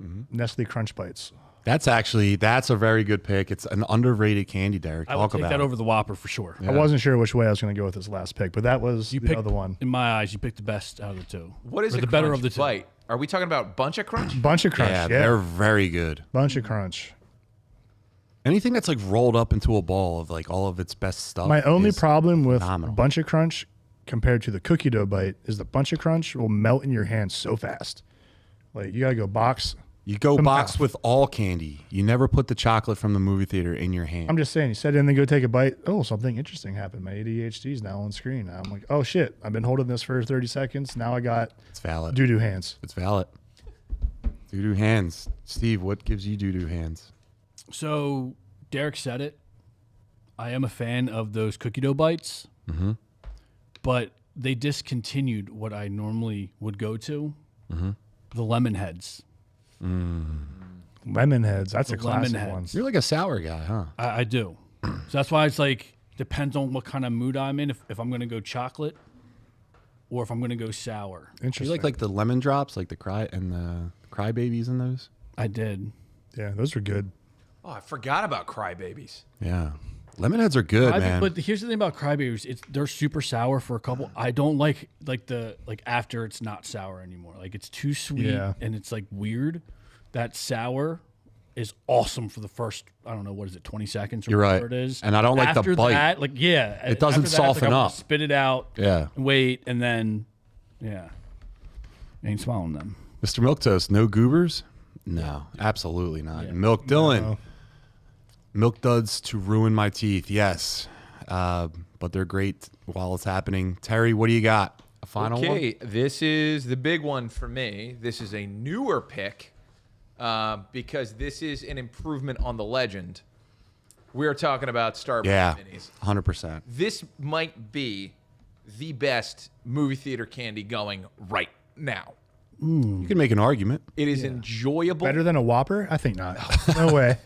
Yeah. Nestle Crunch Bites. That's a very good pick. It's an underrated candy, Derek. I would Talk take about that it. over the Whopper for sure. I wasn't sure which way I was going to go with this last pick, but that was You the picked other one. In my eyes, you picked the best out of the two. What is or a the better crunch of the two? bite? Are we talking about bunch of crunch? Bunch of Crunch. Yeah, Yeah, they're very good. Bunch of Crunch. Anything that's like rolled up into a ball of like all of its best stuff. My only is problem with phenomenal. Bunch of Crunch compared to the cookie dough bite is the Bunch of Crunch will melt in your hand so fast. Like you got to go box. You go the box mouth. with all candy. You never put the chocolate from the movie theater in your hand. I'm just saying, you set in, then go take a bite. Oh, something interesting happened. My ADHD is now on screen. I'm like, oh shit, I've been holding this for 30 seconds. Now I got It's valid. doo-doo hands. It's valid. Doo-doo hands. Steve, what gives you doo-doo hands? So Derek said it. I am a fan of those cookie dough bites, but they discontinued what I normally would go to, the lemon heads. Lemon heads. That's a classic lemon one. heads. You're like a sour guy, huh? I do. So that's why it's like, depends on what kind of mood I'm in, if I'm going to go chocolate or if I'm going to go sour. You Interesting. like the lemon drops, like the cry babies in those? I did. Yeah, those are good. Oh, I forgot about crybabies. Yeah. Lemon heads are good, man. But here's the thing about crybabies: they're super sour for a couple. I don't like after it's not sour anymore. Like it's too sweet Yeah. and it's like weird. That sour is awesome for the first, I don't know, what is it, 20 seconds or You're whatever right. it is. And I don't like the After bite. That, like yeah, It doesn't after that, it's soften I'm gonna up. Spit it out. Yeah. Wait, and then yeah, ain't swallowing them. Mr. Milquetoast, no goobers? No, absolutely not. Yeah. Milk Dylan. Milk duds to ruin my teeth, yes. But they're great while it's happening. Terry, what do you got? A final one? Okay, this is the big one for me. This is a newer pick because this is an improvement on the legend. We are talking about Starburst Yeah, minis. 100%. This might be the best movie theater candy going right now. You can make an argument. It is enjoyable. Better than a Whopper? I think not. No way.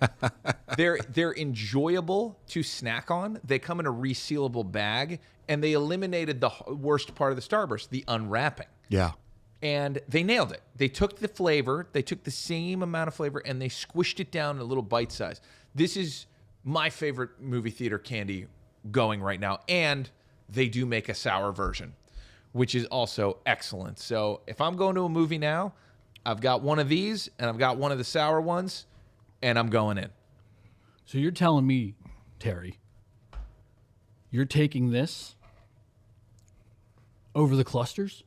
They're enjoyable to snack on. They come in a resealable bag, and they eliminated the worst part of the Starburst, the unwrapping. Yeah. And they nailed it. They took the flavor, they took the same amount of flavor, and they squished it down in a little bite size. This is my favorite movie theater candy going right now, and they do make a sour version, which is also excellent. So if I'm going to a movie now, I've got one of these, and I've got one of the sour ones, and I'm going in. So you're telling me, Terry, you're taking this over the clusters?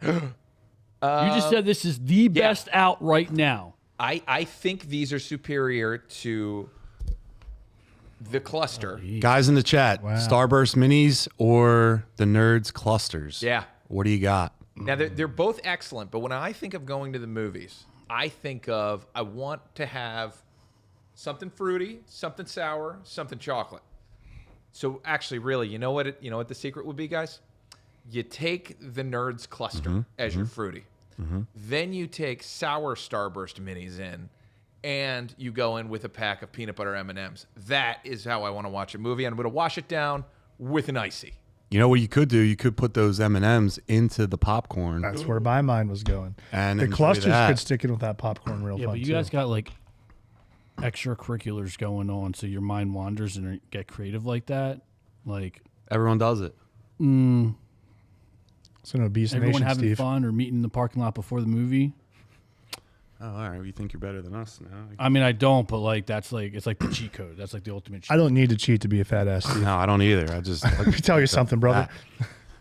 You just said this is the best out right now. I think these are superior to the cluster. Guys in the chat, Starburst minis or the Nerds clusters? Yeah. What do you got? Now, they're both excellent, but when I think of going to the movies, I think of, I want to have something fruity, something sour, something chocolate. So actually, really, you know what the secret would be, guys? You take the Nerds cluster as your fruity. Then you take sour Starburst minis in, and you go in with a pack of peanut butter M&Ms. That is how I want to watch a movie. I'm going to wash it down with an icy. You know what you could do? You could put those M&Ms into the popcorn. That's where my mind was going. And the enjoy clusters that. could stick in with that popcorn real Yeah, fun but you too. guys got like extracurriculars going on, so your mind wanders and get creative like that. Like Everyone does it. It's an obese everyone nation, having Steve. fun or meeting in the parking lot before the movie. Oh, all right. You think you're better than us now? I mean, I don't, but like it's like the cheat code. That's like the ultimate cheat. I don't need to cheat to be a fat ass, Steve. No, I don't either. I just Let me tell you something, brother.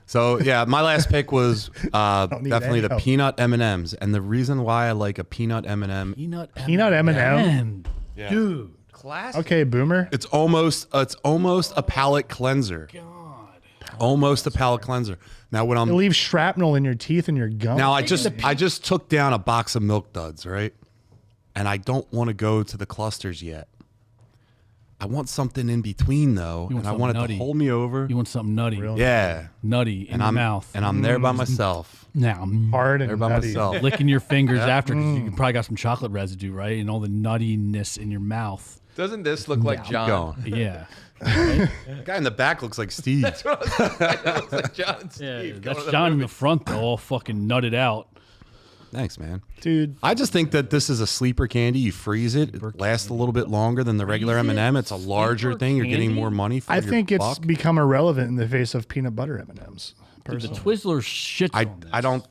So yeah, my last pick was need definitely any the help. peanut M&Ms, and the reason why I like a peanut M&M, Peanut M&M? Dude. Class. Okay, boomer. it's almost a palate cleanser. God. Almost a palate cleanser. Now when It I'm leaves shrapnel in your teeth and your gum. now I just took down a box of Milk Duds, right? And I don't want to go to the clusters yet. I want something in between though, You want and I something want it nutty. to hold me over. You want something nutty. Yeah, Nutty in and your I'm mouth. and I'm there by myself. Now, hard There and by nutty. myself. licking your fingers after because you probably got some chocolate residue, right? And all the nuttiness in your mouth. Doesn't this look like John? Going. Yeah. The guy in the back looks like Steve. That's what I was saying. That looks like John and Yeah, Steve. that's going to John in movie. the front, though, all fucking nutted out. Thanks, man. Dude, I just think that this is a sleeper candy. You freeze it, it lasts a little bit longer than the regular M&M. It's a larger Sleeper thing. You're getting candy? more money for I your think it's buck. become irrelevant in the face of peanut butter M&Ms. Dude, the Personally. Twizzler shits on this. I don't.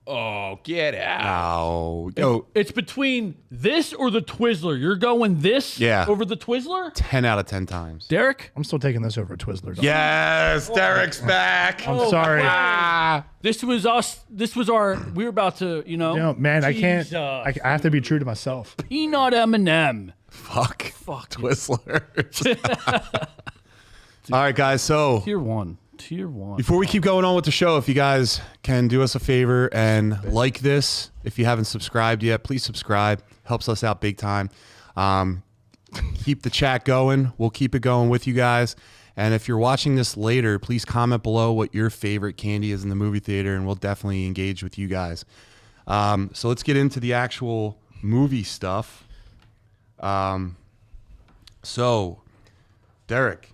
Oh, get out. Oh, yo, It's between this or the Twizzler. You're going this Yeah. over the Twizzler? 10 out of 10 times. Derek? I'm still taking this over Twizzler. Yes, Derek's back. I'm sorry. This was us. This was our. We were about to, You know, man, I can't. Jesus. I have to be true to myself. Peanut M&M. Fuck Twizzlers. All right, guys. So Tier 1. Tier 1. before we keep going on with the show, if you guys can do us a favor and like this, if you haven't subscribed yet, please subscribe. Helps us out big time. Keep the chat going. We'll keep it going with you guys. And if you're watching this later, please comment below what your favorite candy is in the movie theater, and we'll definitely engage with you guys. So let's get into the actual movie stuff. So, Derek,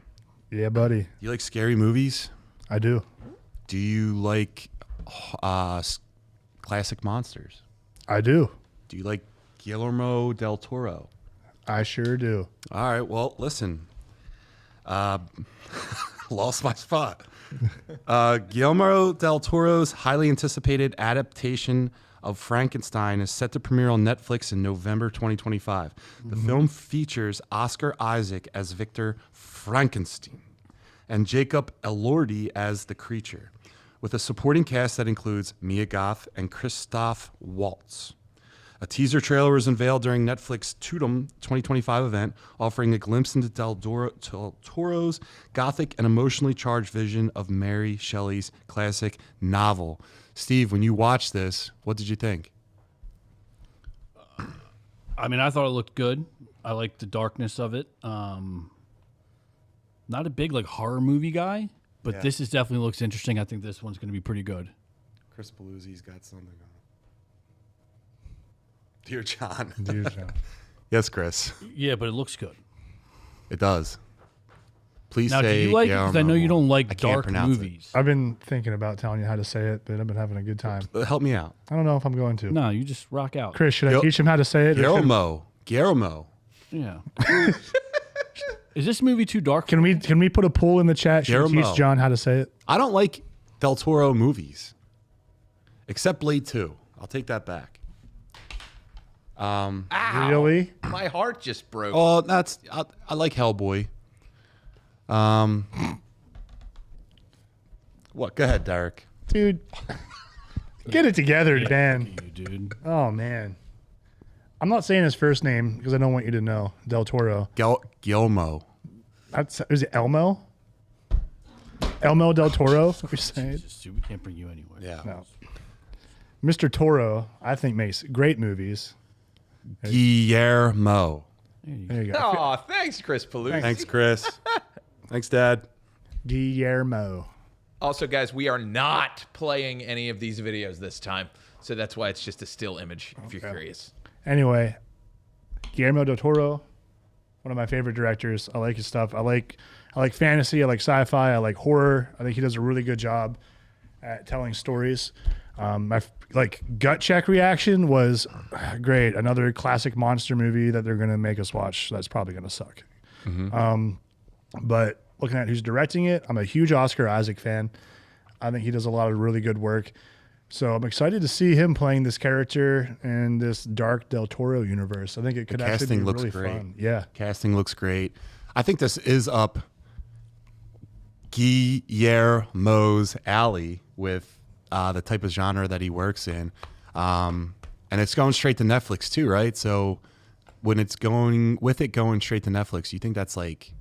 Yeah, buddy. you like scary movies? I do. Do you like classic monsters? I do. Do you like Guillermo del Toro? I sure do. All right, well, listen. Lost my spot. Guillermo del Toro's highly anticipated adaptation of Frankenstein is set to premiere on Netflix in November 2025. The film features Oscar Isaac as Victor Frankenstein and Jacob Elordi as the creature, with a supporting cast that includes Mia Goth and Christoph Waltz. A teaser trailer was unveiled during Netflix Tudum 2025 event, offering a glimpse into Del Toro's gothic and emotionally charged vision of Mary Shelley's classic novel. Steve, when you watched this, what did you think? I mean, I thought it looked good. I liked the darkness of it. Not a big like horror movie guy, but this is definitely looks interesting. I think this one's going to be pretty good. Chris Paluzzi's got something on. Dear John. Dear John. Yes, Chris. Yeah, but it looks good. It does. Please Now, do say you like it? Because I know you don't I like can't dark pronounce it. movies. I've been thinking about telling you how to say it, but I've been having a good time. Help me out. I don't know if I'm going to. No, you just rock out. Chris, should I Yo- teach him how to say it? or should- Guillermo. Yeah. Is this movie too dark? Can we put a poll in the chat? Should we Guillermo. teach John how to say it? I don't like Del Toro movies, except Blade 2. I'll take that back. Ow. Really? My heart just broke. Oh, I like Hellboy. What? Go ahead, Derek. Dude, get it together, Dan. You, dude. Oh, man. I'm not saying his first name because I don't want you to know. Del Toro. Guillermo. Is it Elmo? Elmo Del Toro? Is what you're saying? Jesus, dude, we can't bring you anywhere. Yeah. No. Mr. Toro, I think, makes great movies. Guillermo. There you go. Oh, thanks, Chris Palooza. Thanks, Chris. Thanks, Dad. Guillermo. Also, guys, we are not playing any of these videos this time, so that's why it's just a still image, if you're curious. Anyway, Guillermo del Toro, one of my favorite directors. I like his stuff. I like fantasy. I like sci-fi. I like horror. I think he does a really good job at telling stories. My gut check reaction was great. Another classic monster movie that they're going to make us watch. That's probably going to suck. But looking at who's directing it, I'm a huge Oscar Isaac fan. I think he does a lot of really good work. So I'm excited to see him playing this character in this dark Del Toro universe. I think it could actually be really fun. Yeah. Casting looks great. I think this is up Guillermo's alley with the type of genre that he works in. And it's going straight to Netflix too, right? So when it's going straight to Netflix, you think that's like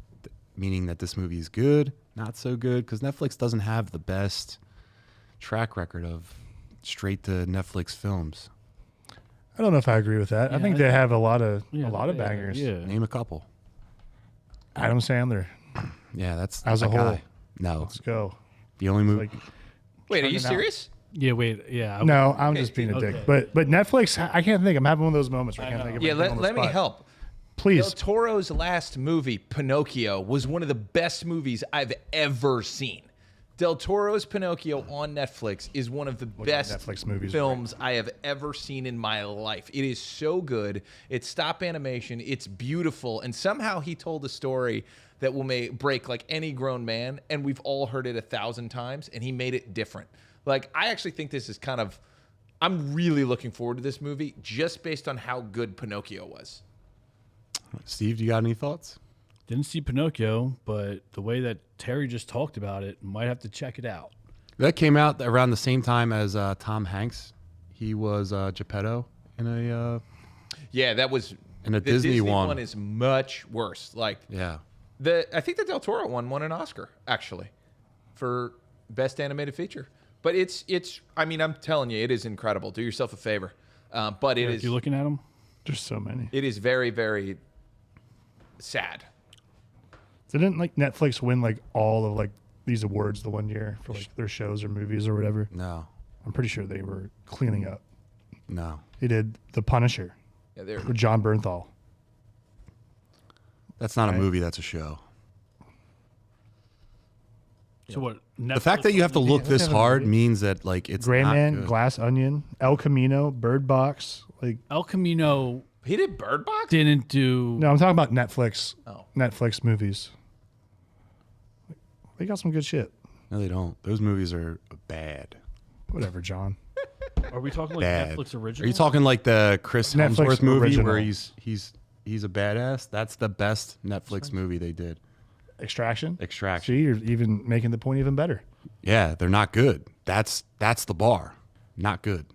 meaning that this movie is good, not so good? Because Netflix doesn't have the best track record of straight to Netflix films. I don't know if I agree with that. I think they have a lot of bangers. Yeah. Name a couple. Adam Sandler. Yeah, that's As a that whole. guy. No, Let's go. the only movie. Wait, are you Turn it out. serious? Yeah, wait, yeah. No, I'm just being a dick. But Netflix, I can't think. I'm having one of those moments where I can't think of Yeah, anything on the let me spot. help. Del Please. Toro's last movie, Pinocchio, was one of the best movies I've ever seen. Del Toro's Pinocchio on Netflix is one of the best Netflix movies, films I have ever seen in my life. It is so good. It's stop animation. It's beautiful. And somehow he told a story that will break like any grown man. And we've all heard it 1,000 times. And he made it different. Like, I actually think this is kind of... I'm really looking forward to this movie just based on how good Pinocchio was. Steve, do you got any thoughts? Didn't see Pinocchio, but the way that Terry just talked about it, might have to check it out. That came out around the same time as Tom Hanks. He was Geppetto in a Yeah, that was... in a The Disney one. one is much worse. Like, Yeah. I think the Del Toro one won an Oscar, actually, for Best Animated Feature. But it's. I mean, I'm telling you, it is incredible. Do yourself a favor. But it is. You looking at them? There's so many. It is very, very sad. Didn't like Netflix win like all of like these awards the one year for like their shows or movies or whatever? No. I'm pretty sure they were cleaning up. No. They did The Punisher Yeah, they're. with John Bernthal. That's not a movie, that's a show. So what? The fact that you have to look this hard means that like it's Gray not Man, good. Glass Onion, El Camino, Bird Box. Like El Camino He did Bird Box? didn't do. no, I'm talking about Netflix. Oh. Netflix movies. They got some good shit. No, they don't. Those movies are bad. Whatever, John. Are we talking like Bad. Netflix original? Are you talking like the Chris Netflix Hemsworth movie original. where he's a badass? That's the best Netflix movie they did. Extraction. Extraction. See, you're even making the point even better. Yeah, they're not good. That's the bar. Not good.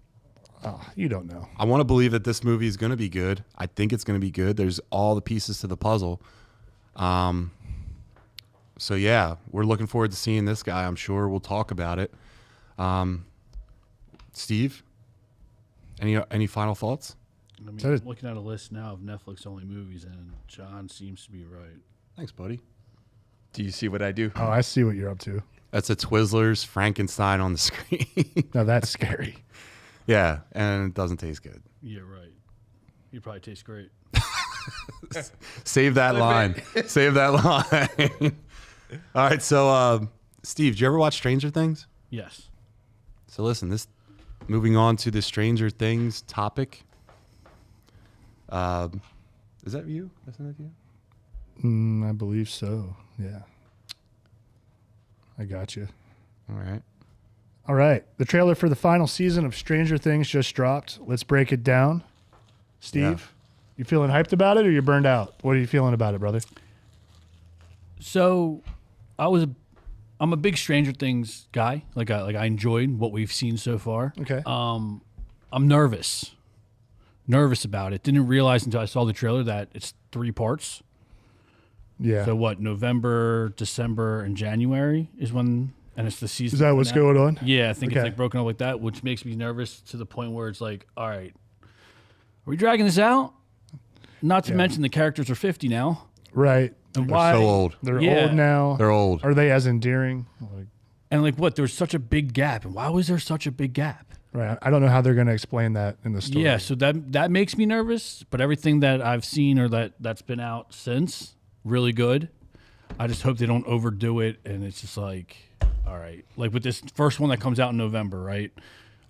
Oh, you don't know. I want to believe that this movie is going to be good. I think it's going to be good. There's all the pieces to the puzzle. So yeah, we're looking forward to seeing this guy. I'm sure we'll talk about it. Steve, any final thoughts? I mean, Is that I'm a- looking at a list now of Netflix only movies, and John seems to be right. Thanks, buddy. Do you see what I do? Oh, I see what you're up to. That's a Twizzlers Frankenstein on the screen. Now that's scary. Yeah, and it doesn't taste good. Yeah, right. You probably taste great. Save that line. Save that line. All right, so Steve, did you ever watch Stranger Things? Yes. So listen, moving on to the Stranger Things topic. Is that you? Isn't that you? I believe so. Yeah. I got you. All right. All right. The trailer for the final season of Stranger Things just dropped. Let's break it down. Steve, you feeling hyped about it or you burned out? What are you feeling about it, brother? So, I'm a big Stranger Things guy. Like I enjoyed what we've seen so far. Okay. I'm nervous about it. Didn't realize until I saw the trailer that it's 3 parts. Yeah. So what? November, December, and January is when, and it's the season. Is that what's finale. going on? Yeah, I think Okay. it's like broken up like that, which makes me nervous to the point where it's like, all right, are we dragging this out? Not to mention the characters are 50 now. Right. And They're why? so old. They're Yeah. old now. They're old. Are they as endearing? Like, And like what? There's such a big gap. And why was there such a big gap? right. I don't know how they're going to explain that in the story. Yeah, so that makes me nervous. But everything that I've seen or that's been out since, really good. I just hope they don't overdo it. And it's just like, all right. Like with this first one that comes out in November, right?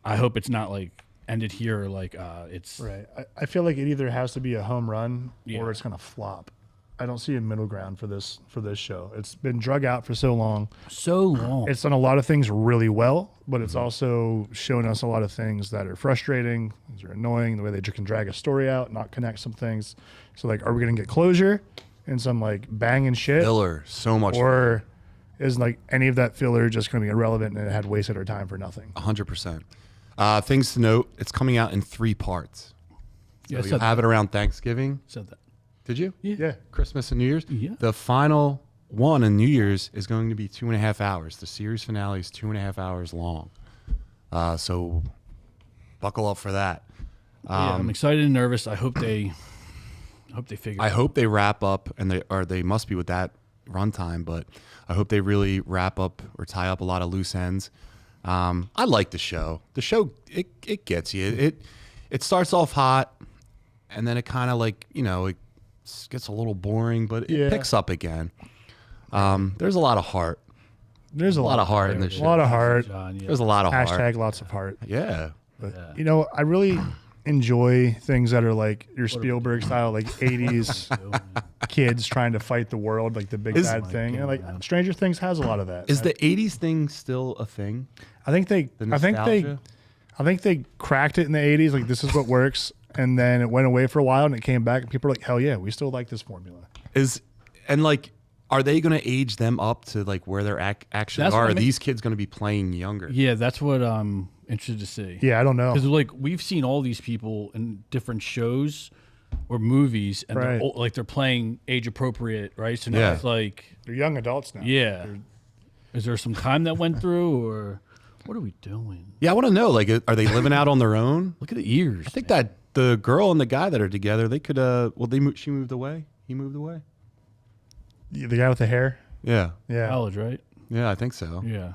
I hope it's not like ended here. Like it's Right. I feel like it either has to be a home run Yeah. or it's going to flop. I don't see a middle ground for this show. It's been drug out for so long. so long. It's done a lot of things really well, but it's also shown us a lot of things that are frustrating, things are annoying, the way they can drag a story out, not connect some things. So like, are we going to get closure and some like banging shit? Filler. So much. Or is like any of that filler just going to be irrelevant and it had wasted our time for nothing? 100%. Things to note, it's coming out in 3 parts. Yeah, I So you'll said have it around Thanksgiving. that. Did you? Yeah. Christmas and New Year's? Yeah. The final one in New Year's is going to be 2.5 hours. The series finale is 2.5 hours long. So buckle up for that. Yeah, I'm excited and nervous. I hope they figure. I hope they wrap up, and they must be with that runtime, but I hope they really wrap up or tie up a lot of loose ends. I like the show. The show, it gets you. It starts off hot, and then it kind of like, it gets a little boring, but it Yeah. picks up again. There's a lot of heart. There's A lot of heart in this A show. lot of heart. John, yeah. There's a lot of heart. Hashtag lots of heart. Yeah. But I really enjoy things that are like your Spielberg style, like 80s kids trying to fight the world, like the big bad thing. And like Stranger Things has a lot of that. Is the 80s thing still a thing? I think they nostalgia? I think they cracked it in the 80s, like this is what works, and then it went away for a while and it came back and people are like, hell yeah, we still like this formula. Are they going to age them up to like where they're actually That's are? what Are I mean. these kids going to be playing younger? Yeah, that's what I'm interested to see. Yeah, I don't know. Because like we've seen all these people in different shows or movies, and Right. they're playing age appropriate, right? So now Yeah. it's like, They're young adults now. yeah, is there some time that went through, or what are we doing? Yeah, I want to know. Like, are they living out on their own? Look at the ears. I think that the girl and the guy that are together, they could. She moved away. He moved away. The guy with the hair. Yeah, Yeah. college, right? yeah, I think so. Yeah.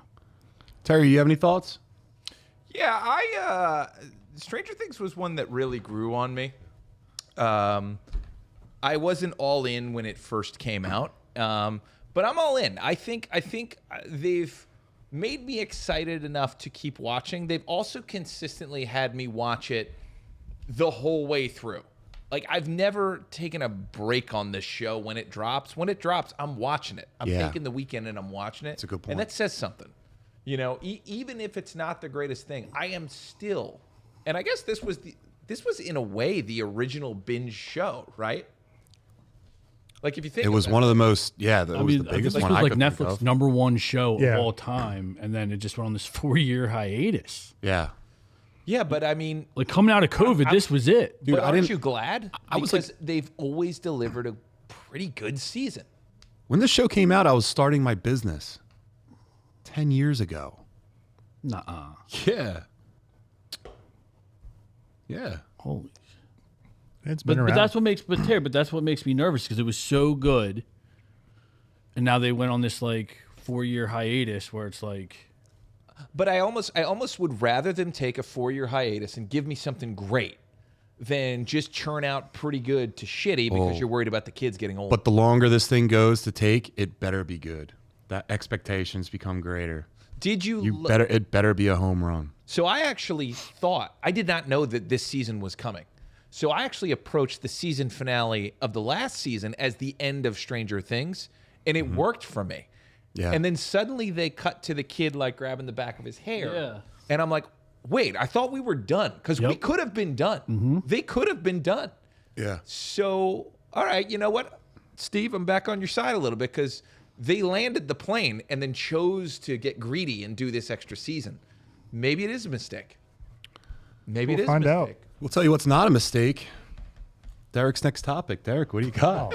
Terry, you have any thoughts? Yeah, Stranger Things was one that really grew on me. I wasn't all in when it first came out, but I'm all in. I think they've made me excited enough to keep watching. They've also consistently had me watch it the whole way through. Like, I've never taken a break on this show when it drops. When it drops, I'm watching it. I'm Yeah. taking the weekend and I'm watching it. That's a good point. And that says something. Even if it's not the greatest thing, I am still. And I guess this was in a way the original binge show, right? Like, if you think It was about one of the most. Yeah, that I was mean, the I think biggest this one was I like could think Netflix of. #1 show Yeah. of all time, and then it just went on this 4-year hiatus. Yeah, Yeah, but I mean, Like coming out of COVID, this was it. dude, but I aren't didn't. you glad? I was because like- they've always delivered a pretty good season. When this show came out, I was starting my business 10 years ago. Nuh-uh. Yeah. Yeah. Holy. It's been But around. that's what makes that's what makes me nervous because it was so good, and now they went on this like 4-year hiatus where it's like, But I almost would rather them take a 4-year hiatus and give me something great than just churn out pretty good to shitty because you're worried about the kids getting old. But the longer this thing goes to take, it better be good. That expectations become greater. Did It better be a home run. So I actually thought, I did not know that this season was coming. So I actually approached the season finale of the last season as the end of Stranger Things, and it worked for me. Yeah. And then suddenly they cut to the kid like grabbing the back of his hair. Yeah. And I'm like, wait, I thought we were done because we could have been done. They could have been done. Yeah. So, all right, you know what, Steve, I'm back on your side a little bit because they landed the plane and then chose to get greedy and do this extra season. Maybe it is a mistake. Maybe We'll it is find a out. mistake. We'll tell you what's not a mistake. Derek's next topic. Derek, what do you got?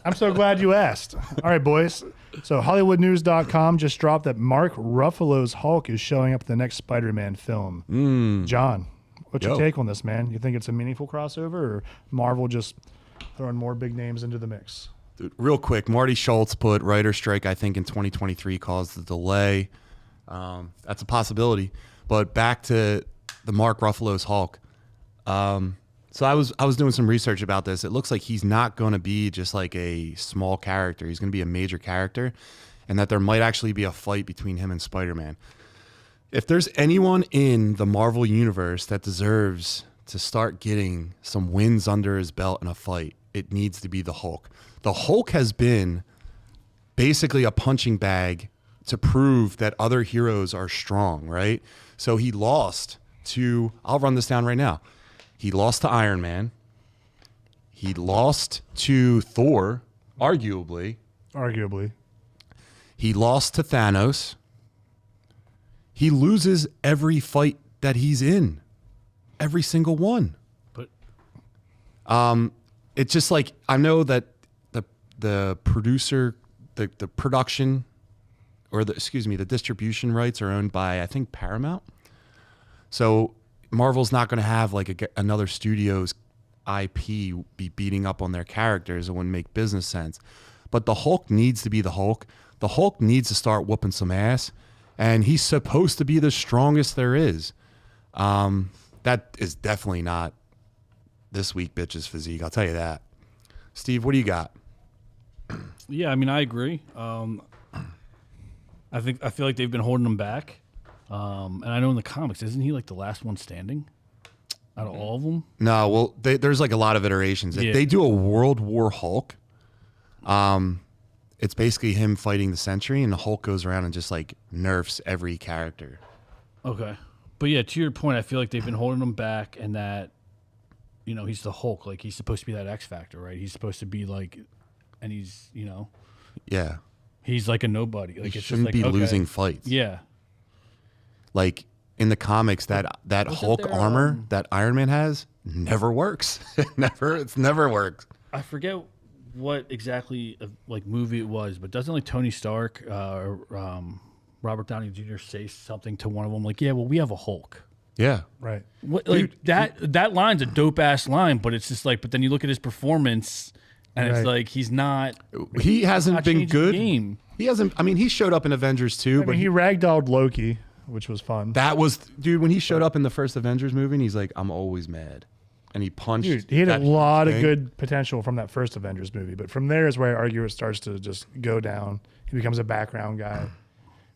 I'm so glad you asked. All right, boys. So HollywoodNews.com just dropped that Mark Ruffalo's Hulk is showing up in the next Spider-Man film. John, What's your take on this, man? You think it's a meaningful crossover, or Marvel just throwing more big names into the mix? Dude, real quick, Marty Schultz put writer strike, I think, in 2023 caused the delay. That's a possibility. But back to the Mark Ruffalo's Hulk. So I was doing some research about this. It looks like he's not going to be just like a small character. He's going to be a major character, and that there might actually be a fight between him and Spider-Man. If there's anyone in the Marvel universe that deserves to start getting some wins under his belt in a fight, it needs to be the Hulk. The Hulk has been basically a punching bag to prove that other heroes are strong, right? So he lost to, I'll run this down right now. He lost to Iron Man. He lost to Thor, arguably. He lost to Thanos. He loses every fight that he's in. Every single one. But it's just like, I know that the producer, the production, or the distribution rights are owned by, I think, Paramount. So Marvel's not going to have like another studio's IP be beating up on their characters. It wouldn't make business sense. But the Hulk needs to be the Hulk. The Hulk needs to start whooping some ass, and he's supposed to be the strongest there is. That is definitely not this week bitch's physique. I'll tell you that. Steve, what do you got? Yeah, I mean, I agree. I feel like they've been holding him back. And I know in the comics, isn't he like the last one standing out of all of them? No, well, there's like a lot of iterations. If they do a World War Hulk, it's basically him fighting the Sentry, and the Hulk goes around and just like nerfs every character. Okay. But yeah, to your point, I feel like they've been holding him back, and that, you know, he's the Hulk. Like, he's supposed to be that X Factor, right? He's supposed to be like, and he's, you know. Yeah. He's like a nobody. Like, he it's shouldn't just like, be losing fights. Yeah. Like in the comics, that Hulk armor that Iron Man has never works. It's never worked. I forget what exactly like movie it was, but doesn't like Tony Stark or Robert Downey Jr. say something to one of them like, "Yeah, well, we have a Hulk." Yeah, right. What, like that line's a dope ass line, but it's just like, but then you look at his performance, and it's like he hasn't been good. Game. He hasn't. I mean, he showed up in Avengers 2, but he ragdolled Loki, which was fun. That was, dude, when he showed up in the first Avengers movie, and he's like, "I'm always mad," and he punched. Dude, he had a lot of good potential from that first Avengers movie, but from there is where I argue it starts to just go down. He becomes a background guy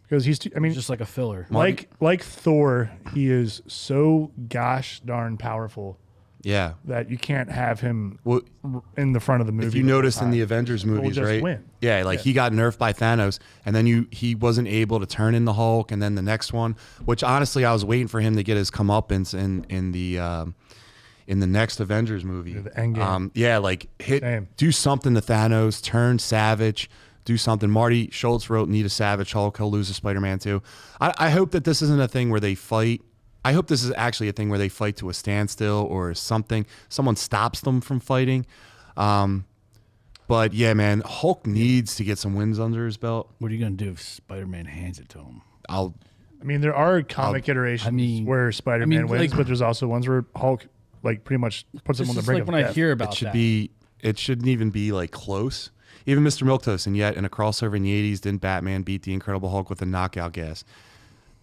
because he's just like a filler. Like Thor, he is so gosh darn powerful. Yeah, that you can't have him in the front of the movie. If you notice in the Avengers movies, right? Win. Yeah, like he got nerfed by Thanos, and then he wasn't able to turn in the Hulk, and then the next one, which honestly I was waiting for him to get his comeuppance in the next Avengers movie. The Endgame. Yeah, like do something to Thanos, turn savage, do something. Marty Schultz wrote, "Need a savage Hulk. He'll lose to Spider-Man too." I hope that this isn't a thing where they fight. I hope this is actually a thing where they fight to a standstill or something. Someone stops them from fighting. But yeah, man, Hulk needs to get some wins under his belt. What are you going to do if Spider-Man hands it to him? I mean, there are comic iterations where Spider-Man wins, but there's also ones where Hulk like pretty much puts him on the brink of death. When I hear about it shouldn't even be like close. Even Mr. Milquetoast, and yet in a crossover in the 80s, didn't Batman beat the Incredible Hulk with a knockout gas?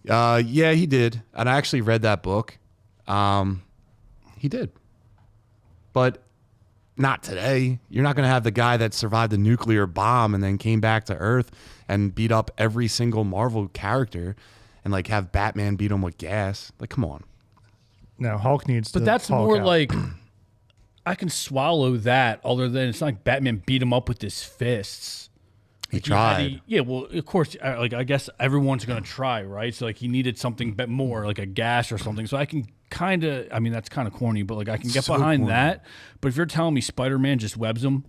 Yeah, he did. And I actually read that book. He did. But not today. You're not going to have the guy that survived the nuclear bomb and then came back to Earth and beat up every single Marvel character and like have Batman beat him with gas. Like, come on. No, Hulk needs to. But that's Hulk more out. like I can swallow that, other than it's not like Batman beat him up with his fists. He tried. Yeah, well, of course, like I guess everyone's gonna try, right? So like he needed something more, like a gas or something. So I can kind of, I mean, that's kind of corny, but like I can get behind that. But if you're telling me Spider-Man just webs him,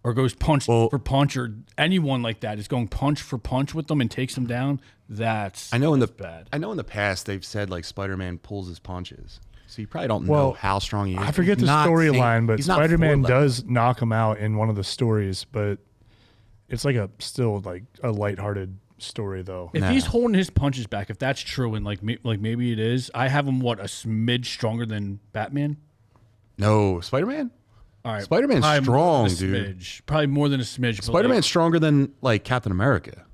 or goes punch for punch, or anyone like that is going punch for punch with them and takes them down, that's bad. I know in the past they've said like Spider-Man pulls his punches. So you probably don't know how strong he is. I forget the storyline, but Spider-Man does knock him out in one of the stories, but it's like still like a lighthearted story though. If he's holding his punches back, if that's true, and like maybe it is, I have him a smidge stronger than Batman. No, Spider-Man. All right, Spider-Man's probably strong, more than a dude. smidge. Probably more than a smidge. but, Spider-Man's stronger than like Captain America.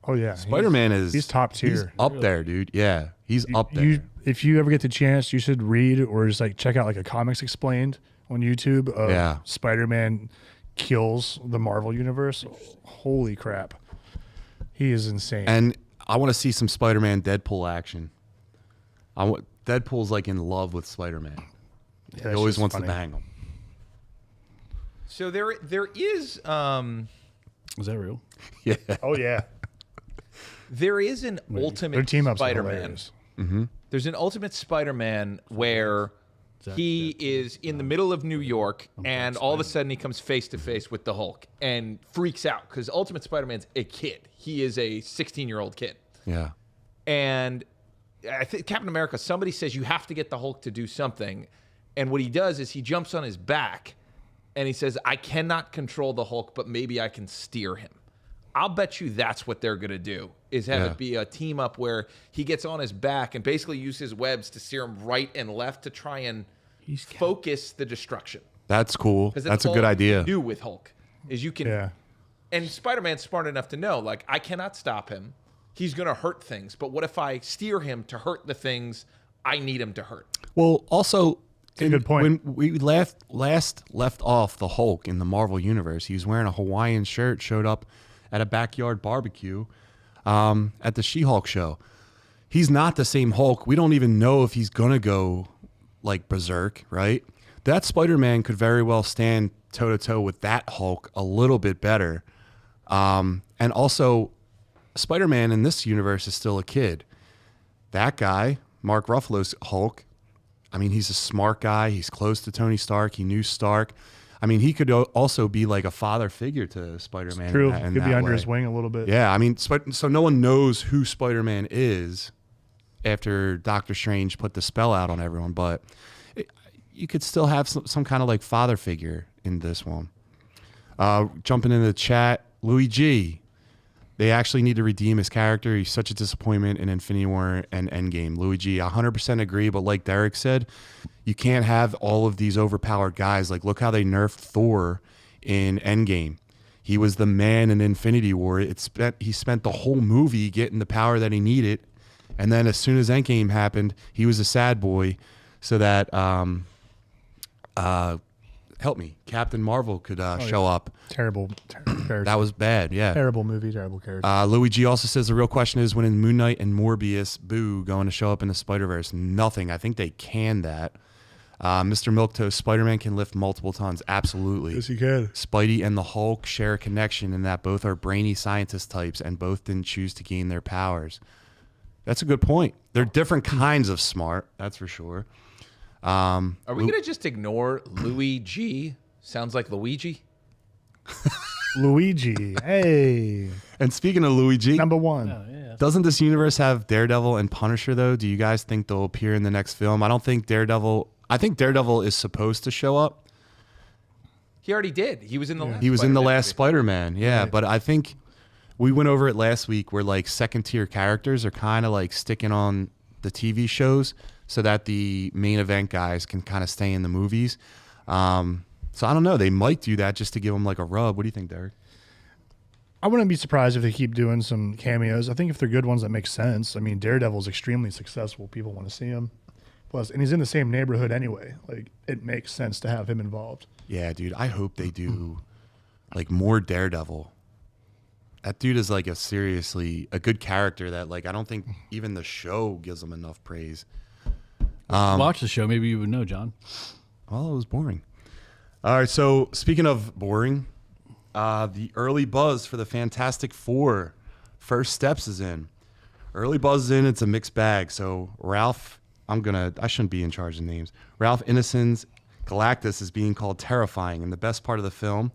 Oh yeah, Spider-Man he's top tier. He's up there, dude. Yeah, he's up there. If you ever get the chance, you should read or just like check out like a Comics Explained on YouTube of Spider-Man kills the Marvel universe. Holy crap, he is insane. And I want to see some Spider-Man Deadpool action. Deadpool's like in love with Spider-Man. Yeah, He always wants to bang him. So there is Is that real? Yeah. Oh yeah, there is an their ultimate team ups are Spider-Man. hilarious. There's an ultimate Spider-Man where he is in the middle of New York, and all of a sudden he comes face to face with the Hulk and freaks out because Ultimate Spider-Man's a kid. He is a 16-year-old kid. Yeah. And I think Captain America, somebody says you have to get the Hulk to do something. And what he does is he jumps on his back and he says, I cannot control the Hulk, but maybe I can steer him. I'll bet you that's what they're going to do, is have it be a team up where he gets on his back and basically use his webs to steer him right and left to try and focus the destruction. That's cool. That's a good idea. What you do with Hulk is you can, and Spider-Man's smart enough to know, like, I cannot stop him. He's going to hurt things, but what if I steer him to hurt the things I need him to hurt? Well, also, a good point. When we last left off the Hulk in the Marvel Universe, he was wearing a Hawaiian shirt, showed up at a backyard barbecue at the She-Hulk show. He's not the same Hulk. We don't even know if he's going to go like berserk, right? That Spider-Man could very well stand toe-to-toe with that Hulk a little bit better. And also, Spider-Man in this universe is still a kid. That guy, Mark Ruffalo's Hulk, I mean, he's a smart guy. He's close to Tony Stark. He knew Stark. I mean, he could also be like a father figure to Spider-Man. True. Could be under his wing a little bit. Yeah, I mean, so no one knows who Spider-Man is after Doctor Strange put the spell out on everyone, but you could still have some kind of like father figure in this one. Jumping into the chat, Louis G. They actually need to redeem his character. He's such a disappointment in Infinity War and Endgame. Louis G, 100% agree, but like Derek said, you can't have all of these overpowered guys. Like, look how they nerfed Thor in Endgame. He was the man in Infinity War. He spent the whole movie getting the power that he needed, and then as soon as Endgame happened, he was a sad boy so that help me, Captain Marvel could show up. Terrible character. That was bad, yeah. Terrible movie, terrible character. Louis G also says the real question is, when is Moon Knight and Morbius going to show up in the Spider-Verse? Nothing. I think they can that. Mr. Milktoast, Spider-Man can lift multiple tons. Absolutely. Yes, he can. Spidey and the Hulk share a connection in that both are brainy scientist types and both didn't choose to gain their powers. That's a good point. They're different kinds of smart, that's for sure. Are we going to just ignore Louis G? Sounds like Luigi. Luigi. Hey. And speaking of Louis G, Number one. doesn't this universe have Daredevil and Punisher, though? Do you guys think they'll appear in the next film? I think Daredevil is supposed to show up. He already did. He was in the last He was in the last movie. Spider-Man, yeah. Right. But I think we went over it last week where like second-tier characters are kind of like sticking on the TV shows so that the main event guys can kind of stay in the movies. So I don't know. They might do that just to give them like a rub. What do you think, Derek? I wouldn't be surprised if they keep doing some cameos. I think if they're good ones, that makes sense. I mean, Daredevil's extremely successful. People want to see him. Plus, and he's in the same neighborhood anyway. Like, it makes sense to have him involved. Yeah, dude. I hope they do like more Daredevil. That dude is like a good character that like I don't think even the show gives him enough praise. Watch the show. Maybe you would know, John. Well, it was boring. All right, so speaking of boring, the early buzz for the Fantastic Four First Steps is in. Early buzz is in. It's a mixed bag. So Ralph, I shouldn't be in charge of names. Ralph Ineson's Galactus is being called terrifying, and the best part of the film,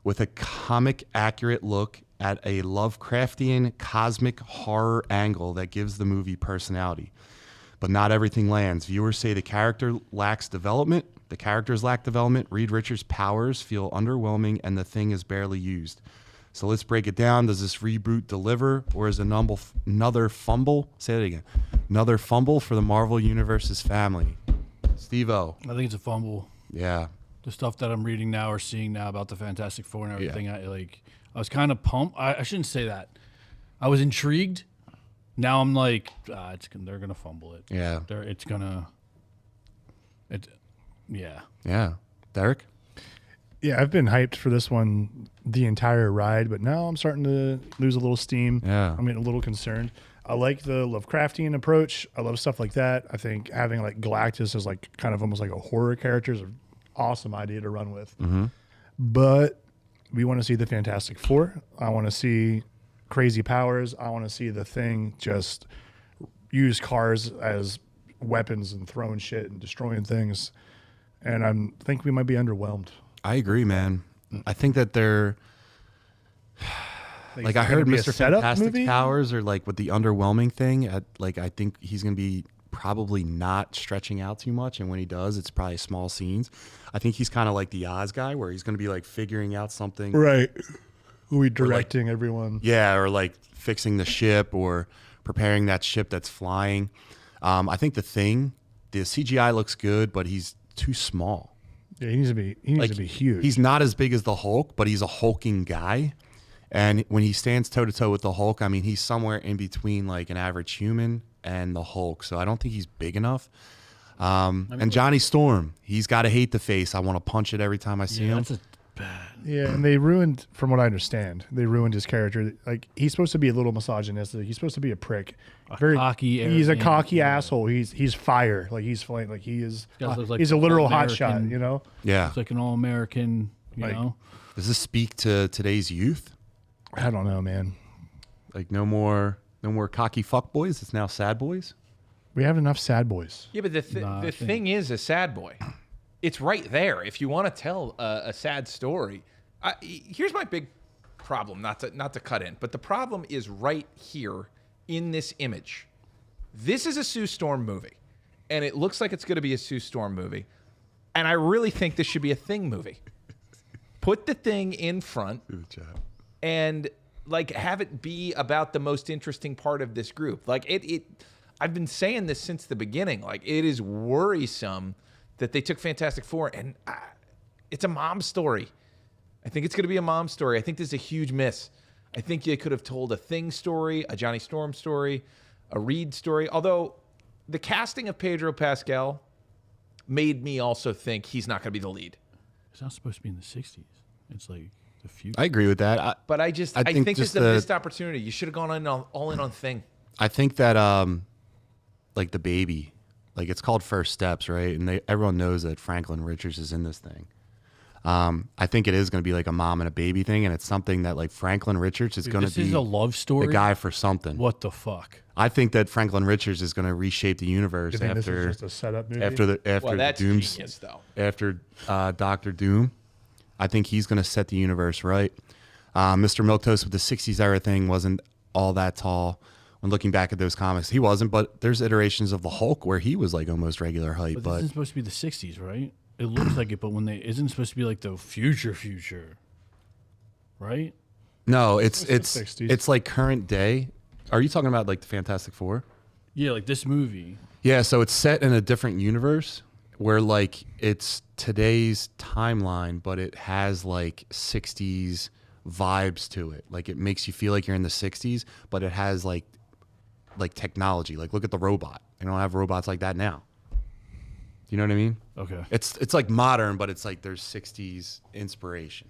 with a comic-accurate look at a Lovecraftian cosmic horror angle that gives the movie personality. But not everything lands. Viewers say the characters lack development. Reed Richards' powers feel underwhelming, and the Thing is barely used. So let's break it down. Does this reboot deliver, or is another fumble? Say that again. Another fumble for the Marvel Universe's family. Steve-O. I think it's a fumble. Yeah. The stuff that I'm reading now or seeing now about the Fantastic Four and everything, I was kind of pumped. I shouldn't say that. I was intrigued. Now I'm like, they're gonna fumble it. Yeah. Yeah. Derek? Yeah, I've been hyped for this one the entire ride, but now I'm starting to lose a little steam. Yeah. I'm getting a little concerned. I like the Lovecraftian approach. I love stuff like that. I think having like Galactus as like kind of almost like a horror character is an awesome idea to run with. Mm-hmm. But we want to see the Fantastic Four. I want to see crazy powers. I want to see the Thing just use cars as weapons and throwing shit and destroying things. And I think we might be underwhelmed. I agree, man. I think that they're like I heard Mr. setup Fantastic's movie? powers are like with the underwhelming thing. I think he's gonna be probably not stretching out too much, and when he does, it's probably small scenes. I think he's kind of like the Oz guy, where he's gonna be like figuring out something, Right. We directing everyone. yeah, or like fixing the ship or preparing that ship that's flying. I think the CGI looks good, but he's too small. Yeah, he needs to be huge. He's not as big as the Hulk, but he's a hulking guy. And when he stands toe to toe with the Hulk, I mean, he's somewhere in between like an average human and the Hulk. So I don't think he's big enough. And Johnny Storm, he's got to hate the face. I want to punch it every time I see him. That's a bad. Yeah, and they ruined, from what I understand, his character. Like, he's supposed to be a little misogynistic. He's supposed to be a prick. Cocky, He's a arrogant, cocky asshole. He's fire. Like, he's flame. Like, he is. Guys look like He's a literal all-American. hotshot. You know. Yeah. It's like an all-American, you know? Does this speak to today's youth? I don't know, man. Like no more cocky fuck boys. It's now sad boys. We have enough sad boys. Yeah, but the thing is a sad boy. It's right there. If you want to tell a sad story, here's my big problem. Not to cut in, but the problem is right here in this image. This is a Sue Storm movie, and it looks like it's going to be a Sue Storm movie, and I really think this should be a Thing movie. Put the Thing in front, and like have it be about the most interesting part of this group. Like I've been saying this since the beginning. Like, it is worrisome that they took Fantastic Four and it's a mom story. I think it's going to be a mom story. I think this is a huge miss. I think you could have told a Thing story, a Johnny Storm story, a Reed story. Although the casting of Pedro Pascal made me also think he's not going to be the lead. It's not supposed to be in the 60s. It's like the future. I agree with that. But I think this is a missed opportunity. You should have gone all in on Thing. I think that like the baby, like it's called First Steps, right? And everyone knows that Franklin Richards is in this thing. I think it is going to be like a mom and a baby thing, and it's something that like Franklin Richards is going to be This is a love story. the guy for something. What the fuck? I think that Franklin Richards is going to reshape the universe You think after this is just a setup movie? after That's Doom's genius, though. after Doctor Doom. I think he's going to set the universe right. Mr. Milquetoast with the 60s era thing wasn't all that tall. When looking back at those comics, he wasn't, but there's iterations of the Hulk where he was like almost regular height. But But this isn't supposed to be the 60s, right? It looks like it, but isn't supposed to be like the future, right? no, it's the 60s. it's like current day. Are you talking about like the Fantastic Four? Yeah, like this movie. Yeah, so it's set in a different universe where like it's today's timeline, but it has like 60s vibes to it. Like it makes you feel like you're in the 60s, but it has like technology. Like look at the robot. They don't have robots like that now. You know what I mean? Okay. It's like modern, but it's like there's 60s inspiration.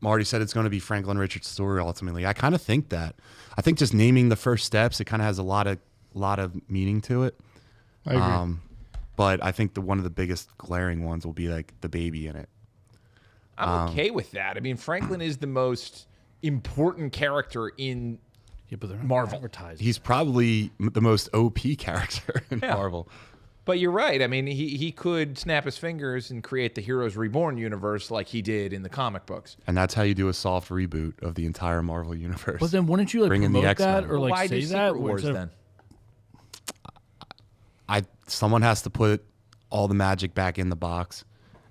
Marty said it's going to be Franklin Richards' story ultimately. I kind of think that. I think just naming the First Steps, it kind of has a lot of meaning to it. I agree. But I think one of the biggest glaring ones will be like the baby in it. I'm okay with that. I mean, Franklin is the most important character in Yeah, but they're not Marvel. advertised. He's probably the most OP character in Marvel. But you're right. I mean, he could snap his fingers and create the Heroes Reborn universe like he did in the comic books. And that's how you do a soft reboot of the entire Marvel universe. But then wouldn't you like Bring in the promote that X-Men. or like Why say do that? Secret Wars instead of- then? Someone has to put all the magic back in the box,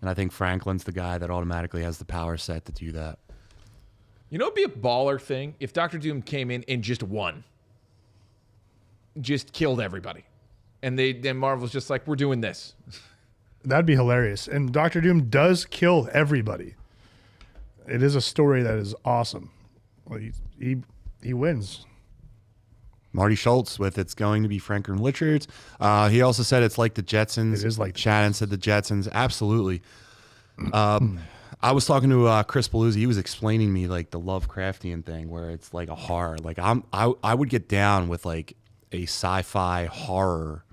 And I think Franklin's the guy that automatically has the power set to do that. You know, it'd be a baller thing if Doctor Doom came in and just won, just killed everybody, and then Marvel's just like, we're doing this. That'd be hilarious. And Doctor Doom does kill everybody. It is a story that is awesome. Well, he wins. Marty Schultz with it's going to be Franklin Richards. He also said it's like the Jetsons. It is like Shannon said the Jetsons. Absolutely. I was talking to Chris Paluzzi. He was explaining me like the Lovecraftian thing where it's like a horror. Like I would get down with like a sci-fi horror.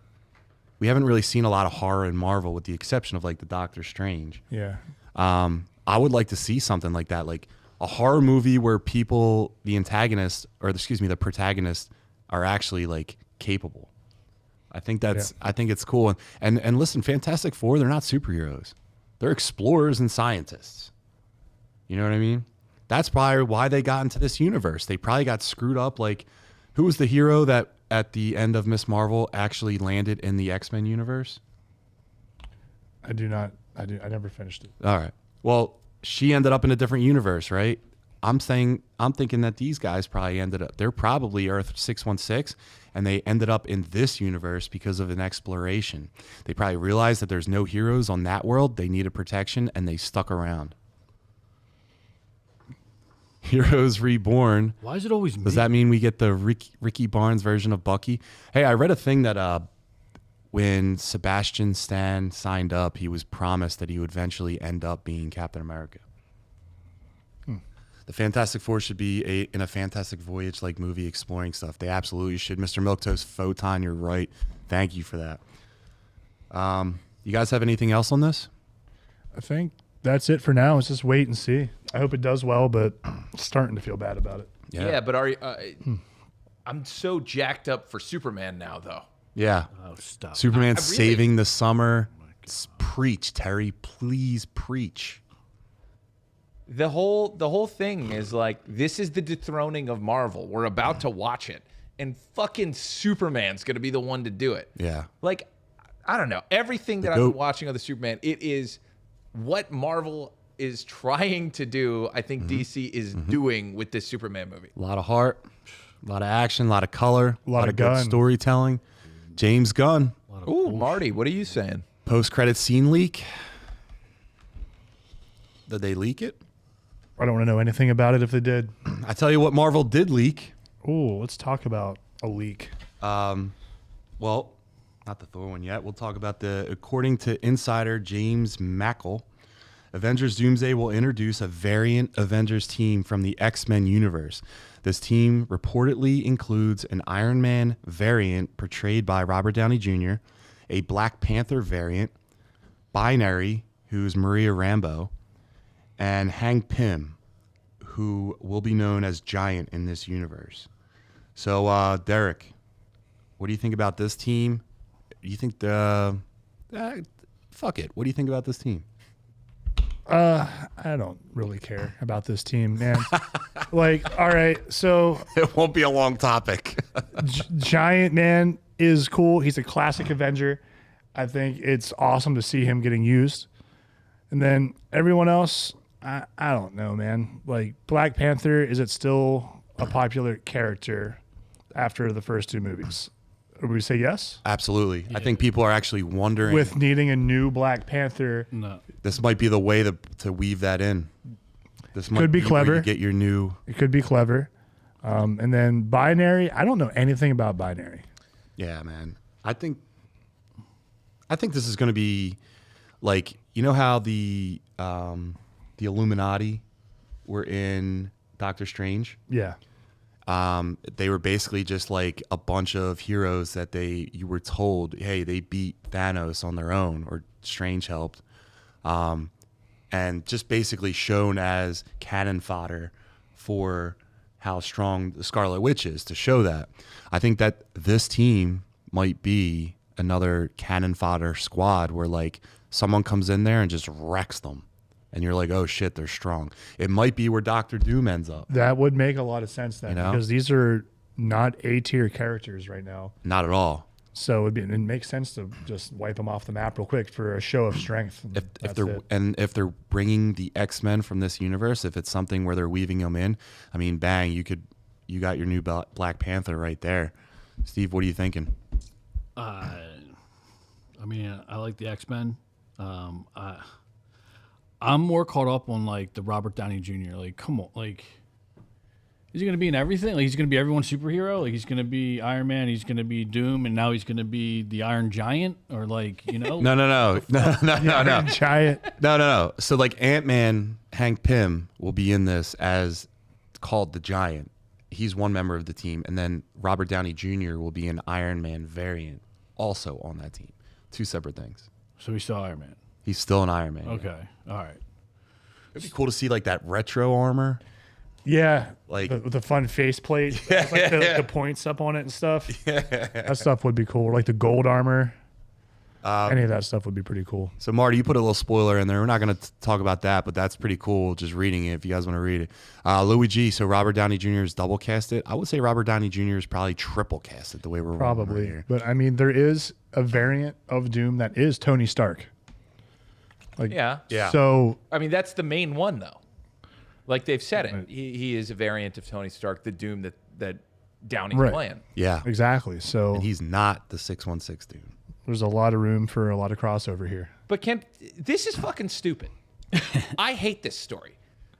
We haven't really seen a lot of horror in Marvel with the exception of like the Doctor Strange. Yeah. I would like to see something like that, like a horror movie where people, the antagonist, or excuse me, the protagonist, are actually like capable. I think it's cool. And listen, Fantastic Four, they're not superheroes. They're explorers and scientists. You know what I mean? That's probably why they got into this universe. They probably got screwed up. Like, who was the hero that at the end of Miss Marvel actually landed in the X-Men universe? I never finished it. All right. Well, she ended up in a different universe, right? I'm thinking that these guys probably they're probably Earth 616, and they ended up in this universe because of an exploration. They probably realized that there's no heroes on that world. They needed protection, and they stuck around. Heroes Reborn. Why is it always me? Does that mean we get the Ricky Barnes version of Bucky? Hey, I read a thing that when Sebastian Stan signed up, he was promised that he would eventually end up being Captain America. The Fantastic Four should be in a Fantastic Voyage-like movie exploring stuff. They absolutely should. Mr. Milktoast, Photon, you're right. Thank you for that. You guys have anything else on this? I think that's it for now. Let's just wait and see. I hope it does well, but I'm starting to feel bad about it. Yeah, but are you, I'm so jacked up for Superman now, though. Yeah. Oh, stop. Superman really- saving the summer. Preach, Terry. Please preach. The whole thing is like, this is the dethroning of Marvel. We're about to watch it, and fucking Superman's gonna be the one to do it. Yeah. Like, I don't know. Everything that I've been watching of the Superman, it is what Marvel is trying to do. I think DC is doing with this Superman movie. A lot of heart, a lot of action, a lot of color, a lot of good Gunn. storytelling. James Gunn. Ooh, Marty, what are you saying? Post-credit scene leak. Did they leak it? I don't want to know anything about it if they did. I tell you what Marvel did leak. Oh, let's talk about a leak. Well, not the Thor one yet. We'll talk about according to insider James Mackle, Avengers Doomsday will introduce a variant Avengers team from the X-Men universe. This team reportedly includes an Iron Man variant portrayed by Robert Downey Jr., a Black Panther variant, Binary, who's Maria Rambeau, and Hank Pym, who will be known as Giant in this universe. So, Derek, what do you think about this team? Do you think fuck it. What do you think about this team? I don't really care about this team, man. Like, all right, so It won't be a long topic. Giant Man is cool. He's a classic Avenger. I think it's awesome to see him getting used. And then everyone else, I don't know, man. Like, Black Panther, is it still a popular character after the first two movies? Would we say yes? Absolutely. I think people are actually wondering. With needing a new Black Panther. No. This might be the way to weave that in. This might Could be where clever. you get your new. It could be clever. And then Binary, I don't know anything about Binary. Yeah, man. I think this is going to be like, you know how the Illuminati were in Doctor Strange? Yeah. They were basically just like a bunch of heroes that you were told, hey, they beat Thanos on their own, or Strange helped, and just basically shown as cannon fodder for how strong the Scarlet Witch is, to show that. I think that this team might be another cannon fodder squad where like someone comes in there and just wrecks them. And you're like, oh shit, they're strong. It might be where Doctor Doom ends up. That would make a lot of sense then, You know? because these are not A-tier characters right now. Not at all. So it makes sense to just wipe them off the map real quick for a show of strength. If they're bringing the X-Men from this universe, if it's something where they're weaving them in, I mean, bang, you got your new Black Panther right there. Steve, what are you thinking? I mean, I like the X-Men. I'm more caught up on like the Robert Downey Jr. Like, come on, like, is he gonna be in everything? Like, he's gonna be everyone's superhero. Like, he's gonna be Iron Man. He's gonna be Doom, and now he's gonna be the Iron Giant, or like, you know? No. Giant. No. So like Ant-Man, Hank Pym will be in this as called the Giant. He's one member of the team, and then Robert Downey Jr. will be an Iron Man variant also on that team. Two separate things. So he's still Iron Man. He's still an Iron Man. Okay, all right. It'd be cool to see like that retro armor. Yeah, Like the fun faceplate, like the points up on it and stuff. Yeah. That stuff would be cool. Like the gold armor. Any of that stuff would be pretty cool. So Marty, you put a little spoiler in there. We're not going to talk about that, but that's pretty cool. Just reading it, if you guys want to read it. Louis G. So Robert Downey Jr. is double casted. I would say Robert Downey Jr. is probably triple casted the way we're rolling right here. But I mean, there is a variant of Doom that is Tony Stark. Like, Yeah. So I mean, that's the main one, though. Like they've said it. He is a variant of Tony Stark, the Doom that Downey's playing. Yeah, exactly. So and he's not the 616 dude. There's a lot of room for a lot of crossover here. But this is fucking stupid. I hate this story.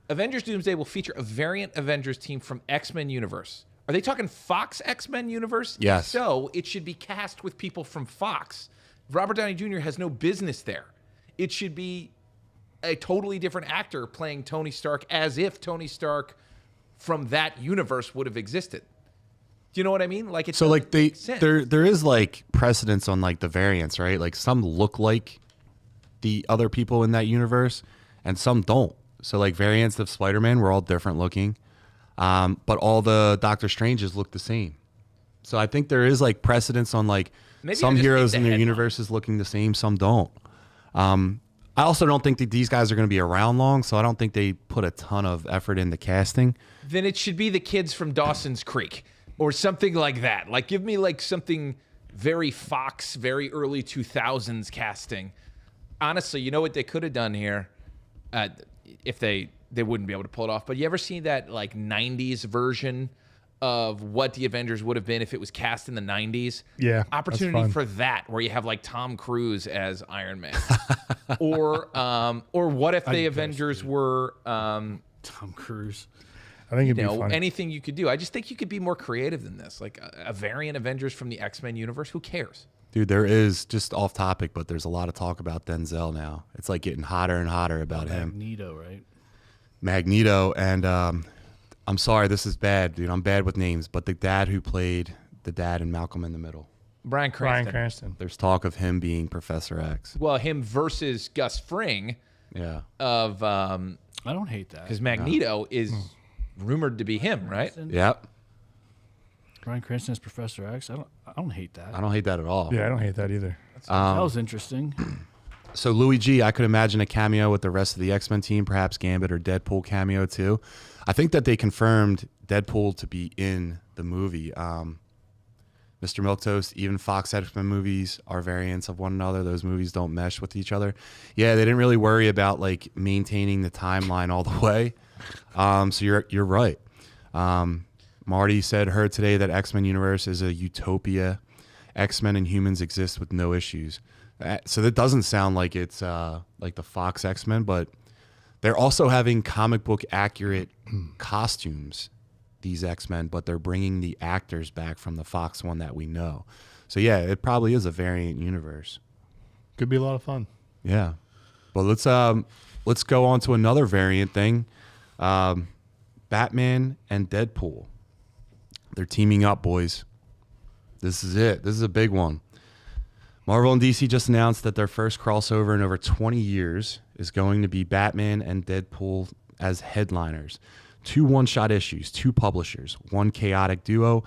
Avengers Doomsday will feature a variant Avengers team from X-Men universe. Are they talking Fox X-Men universe? Yes. So it should be cast with people from Fox. Robert Downey Jr. has no business there. It should be a totally different actor playing Tony Stark as if Tony Stark from that universe would have existed. Do you know what I mean? Like, it's so like there is like precedence on like the variants, right? Like some look like the other people in that universe and some don't. So like variants of Spider-Man were all different looking. But all the Doctor Stranges look the same. So I think there is like precedence on like Maybe some heroes in their universes looking the same, some don't. I also don't think that these guys are going to be around long, so I don't think they put a ton of effort into casting. Then it should be the kids from Dawson's Creek or something like that. Like, give me like something very Fox, very early 2000s casting. Honestly, you know what they could have done here? If they wouldn't be able to pull it off. But you ever seen that like 90s version of what the Avengers would have been if it was cast in the 90s? Yeah. Opportunity for that, where you have like Tom Cruise as Iron Man. or what if the Avengers were Tom Cruise? I think it'd be fun. Anything you could do. I just think you could be more creative than this. Like a variant Avengers from the X-Men universe. Who cares? Dude, there is, just off topic, but there's a lot of talk about Denzel now. It's like getting hotter and hotter about him. Magneto, right? Magneto, and I'm sorry, this is bad, dude. I'm bad with names, but the dad who played the dad in Malcolm in the Middle. Bryan Cranston. There's talk of him being Professor X. Well, him versus Gus Fring. Yeah. Of I don't hate that. Because Magneto is rumored to be him, right? Yep. Bryan Cranston as Professor X. I don't hate that. I don't hate that at all. Yeah, I don't hate that either. That was interesting. So Louis G, I could imagine a cameo with the rest of the X-Men team, perhaps Gambit or Deadpool cameo too. I think that they confirmed Deadpool to be in the movie. Mr. Milquetoast, even Fox X-Men movies are variants of one another. Those movies don't mesh with each other. Yeah, they didn't really worry about like maintaining the timeline all the way. So you're right. Marty heard today that X-Men universe is a utopia. X-Men and humans exist with no issues. So that doesn't sound like it's like the Fox X-Men, but they're also having comic book accurate costumes, these X-Men, but they're bringing the actors back from the Fox one that we know. So yeah, it probably is a variant universe. Could be a lot of fun. Yeah. But let's go on to another variant thing. Batman and Deadpool. They're teaming up, boys. This is it. This is a big one. Marvel and DC just announced that their first crossover in over 20 years is going to be Batman and Deadpool as headliners. 2 one-shot issues, 2 publishers, 1 chaotic duo.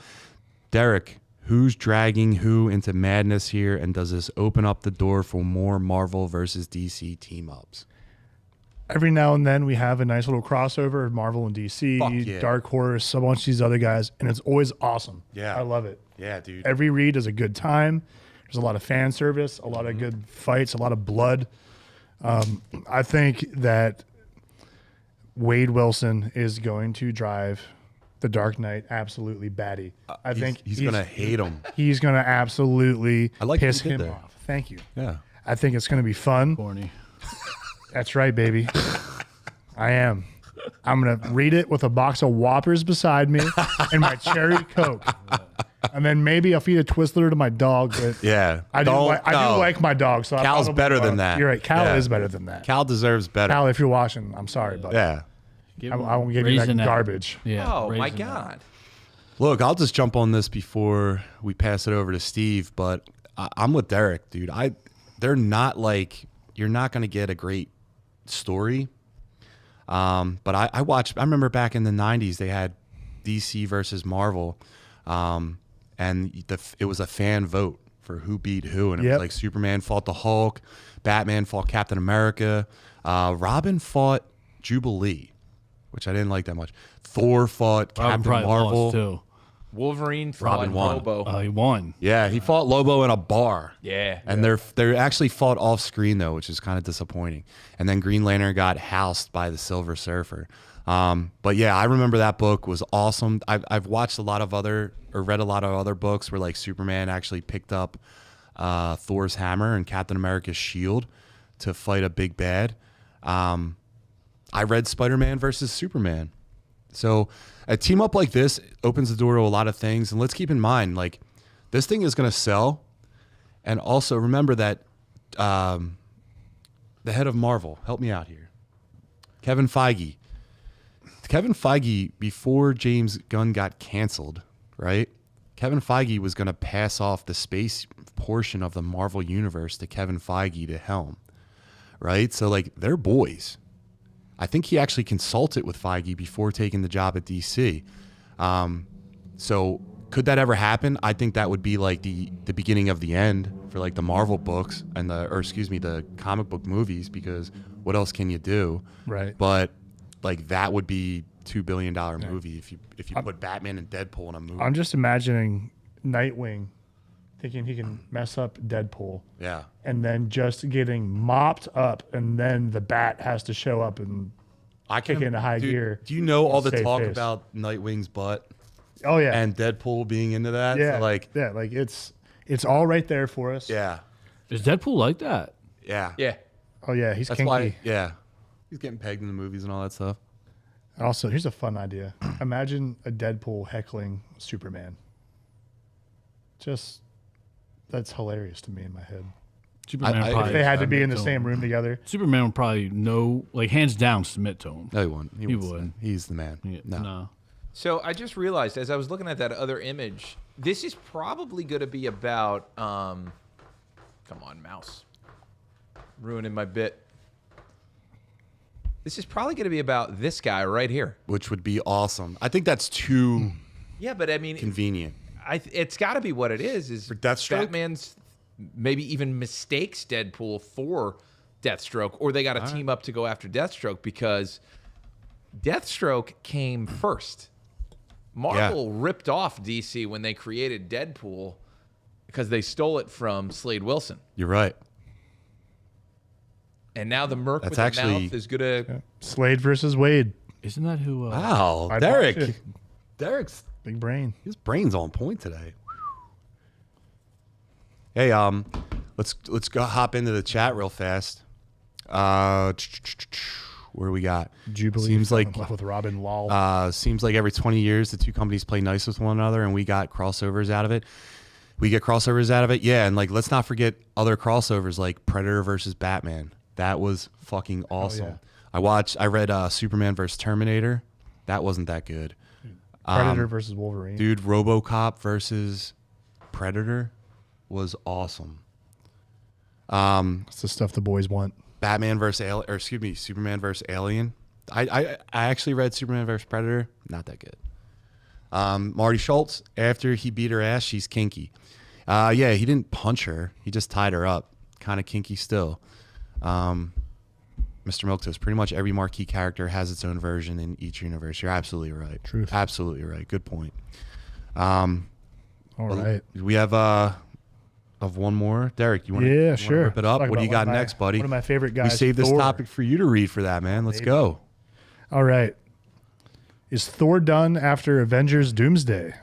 Derek, who's dragging who into madness here, and does this open up the door for more Marvel versus DC team-ups? every now and then we have a nice little crossover of Marvel and DC, Fuck yeah. Dark Horse, a bunch of these other guys, and it's always awesome. Yeah. I love it. Yeah, dude. Every read is a good time. There's a lot of fan service, a lot of good fights, a lot of blood. I think that Wade Wilson is going to drive the Dark Knight absolutely batty. I think he's going to hate him. He's going to absolutely piss what he did him there. off. Thank you. Yeah. I think it's going to be fun. Corny. That's right, baby. I am. I'm going to read it with a box of Whoppers beside me and my cherry Coke. And then maybe I'll feed a Twizzler to my dog. But Yeah. I do like my dog. So Cal's better than that. You're right. Cal Yeah. is better than that. Cal deserves better. Cal, if you're watching, I'm sorry, but Yeah. I won't give you that garbage. Yeah. Oh my Raisinette. God. Look, I'll just jump on this before we pass it over to Steve, but I'm with Derek, dude. They're not like, you're not going to get a great story. But I remember back in the 90s, they had DC versus Marvel. And it was a fan vote for who beat who. And it was like Superman fought the Hulk, Batman fought Captain America, Robin fought Jubilee, which I didn't like that much. Thor fought Robin Captain probably Marvel. lost too. Wolverine fought Robin won. Lobo. He won. Yeah, he fought Lobo in a bar. Yeah. And they're actually fought off screen though, which is kind of disappointing. And then Green Lantern got housed by the Silver Surfer. But yeah, I remember that book was awesome. I've watched read a lot of other books where like Superman actually picked up Thor's hammer and Captain America's shield to fight a big bad. I read Spider-Man versus Superman. So a team up like this opens the door to a lot of things. And let's keep in mind, like, this thing is going to sell. And also remember that the head of Marvel, help me out here, Kevin Feige, before James Gunn got canceled, right? Kevin Feige was going to pass off the space portion of the Marvel universe to Kevin Feige to helm, right? So, like, they're boys. I think he actually consulted with Feige before taking the job at DC. So could that ever happen? I think that would be like the beginning of the end for like the Marvel books and the comic book movies, because what else can you do? Right. But like that would be $2 billion movie if you put Batman and Deadpool in a movie. I'm just imagining Nightwing thinking he can mess up Deadpool. Yeah. And then just getting mopped up, and then the bat has to show up and kick into high gear. Do you know all the Save talk face. about Nightwing's butt Oh yeah. and Deadpool being into that? yeah. So, like, like it's all right there for us. yeah. Is Deadpool like that? Yeah. Yeah. Oh yeah, he's That's kinky. why, yeah. He's getting pegged in the movies and all that stuff. Also, here's a fun idea. Imagine a Deadpool heckling Superman. That's hilarious to me in my head. Superman I- If probably they had to be in the submit to same him. room together. Superman would probably hands down submit to him. No, he wouldn't. He would. wouldn't. He's the man. Yeah, No. So I just realized as I was looking at that other image, this is probably going to be about. Come on, mouse. Ruining my bit. This is probably going to be about this guy right here. Which would be awesome. I think that's too Yeah, but I mean, convenient. it's got to be what it is. Is For Deathstroke? Batman's maybe even mistakes Deadpool for Deathstroke, or they got to team up to go after Deathstroke because Deathstroke came first. Marvel ripped off DC when they created Deadpool because they stole it from Slade Wilson. You're right. And now the merc That's with the actually- mouth is gonna. Slade versus Wade. Isn't that who? Wow. I'd Derek. watch it. Derek's, Big brain. his brain's on point today. Hey, let's go hop into the chat real fast. Where we got? Jubilee Seems fell in like love with Robin Lal. seems like every 20 years the two companies play nice with one another, and we got crossovers out of it. Yeah, and like let's not forget other crossovers like Predator versus Batman. That was fucking awesome. I read Superman versus Terminator. That wasn't that good. Predator versus Wolverine. Dude, RoboCop versus Predator was awesome. That's the stuff the boys want. Superman versus Alien. I actually read Superman versus Predator. Not that good. Marty Schultz, after he beat her ass, she's kinky. Yeah, he didn't punch her. He just tied her up. Kind of kinky still. Mr. Milktoast, pretty much every marquee character has its own version in each universe. You're absolutely right. Truth. Absolutely right. Good point. All right. We have of one more. Derek, you want to sure. rip it up? Talk What do you about got next, buddy? One of my favorite guys. We saved this Thor. topic for you to read for that, man. Let's go. All right. Is Thor done after Avengers Doomsday?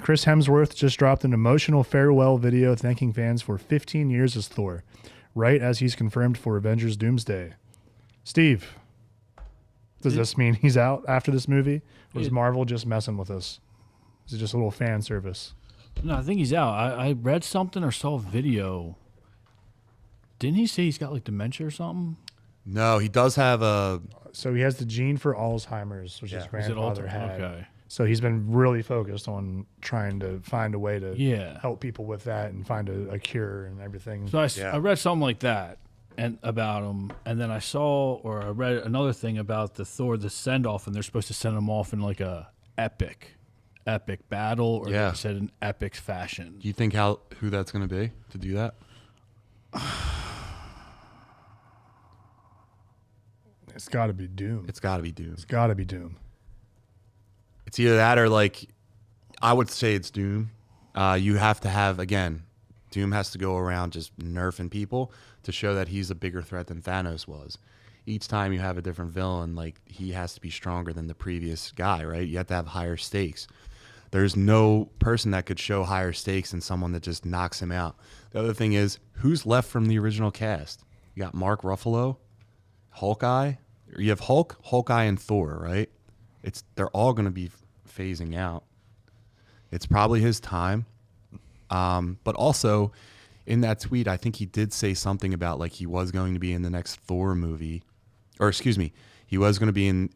Chris Hemsworth just dropped an emotional farewell video thanking fans for 15 years as Thor, right as he's confirmed for Avengers Doomsday. Steve, does this mean he's out after this movie? Or is Marvel just messing with us? Is it just a little fan service? No, I think he's out. I read something or saw a video. Didn't he say he's got like dementia or something? No, he does have a. So he has the gene for Alzheimer's, which his grandfather had. Okay. So he's been really focused on trying to find a way to Yeah. help people with that and find a cure and everything. So I read something like that and about him, and then I read another thing about the Thor, the send off, and they're supposed to send him off in like a epic battle, or they said an epic fashion. Do you think who that's going to be to do that? It's got to be Doom. It's got to be Doom. It's got to be Doom. It's either that or like, I would say it's Doom. You have to have, again, Doom has to go around just nerfing people to show that he's a bigger threat than Thanos was. Each time you have a different villain, like he has to be stronger than the previous guy, right? You have to have higher stakes. There's no person that could show higher stakes than someone that just knocks him out. The other thing is, who's left from the original cast? You got Mark Ruffalo, Hawkeye. You have Hulk, Hawkeye, and Thor, right? They're all going to be phasing out. It's probably his time. But also, in that tweet, I think he did say something about like he was going to be in the next Thor movie, or excuse me, he was going to be in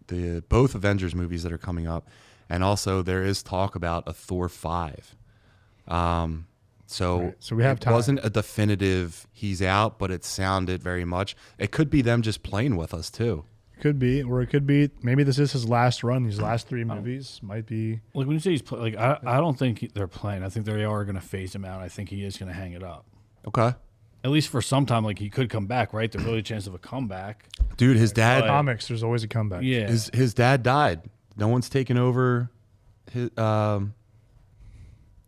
the both Avengers movies that are coming up, and also there is talk about a Thor 5. So we have time. It wasn't a definitive he's out, but it sounded very much. It could be them just playing with us too. Could be, or it could be maybe this is his last run. These last 3 movies might be. Like when you say he's like, I don't think they're playing. I think they are going to phase him out. I think he is going to hang it up. Okay. At least for some time, like he could come back, right? There's really a chance of a comeback. Dude, his dad. Comics, there's always a comeback. Yeah. His dad died. No one's taken over his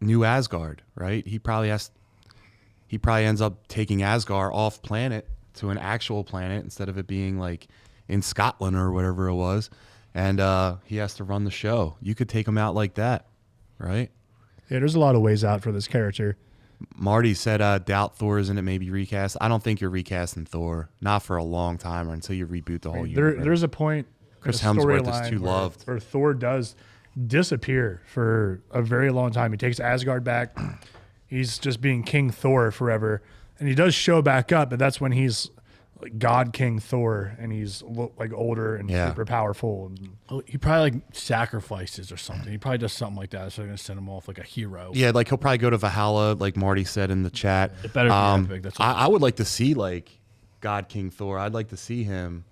New Asgard, right? He probably ends up taking Asgard off planet to an actual planet instead of it being like in Scotland or whatever it was, and he has to run the show. You could take him out like that, right? Yeah, there's a lot of ways out for this character. Marty said, doubt Thor isn't it maybe recast. I don't think you're recasting Thor, not for a long time or until you reboot the whole universe. There's a point. Chris Hemsworth is too loved. Where Thor does disappear for a very long time. He takes Asgard back. He's just being King Thor forever, and he does show back up, but that's when he's like God King Thor, and he's like older and super powerful. And He probably like sacrifices or something. He probably does something like that. So they're going to send him off like a hero. Yeah, like he'll probably go to Valhalla, like Marty said in the chat. It better be epic. That's what I would like to see like God King Thor. I'd like to see him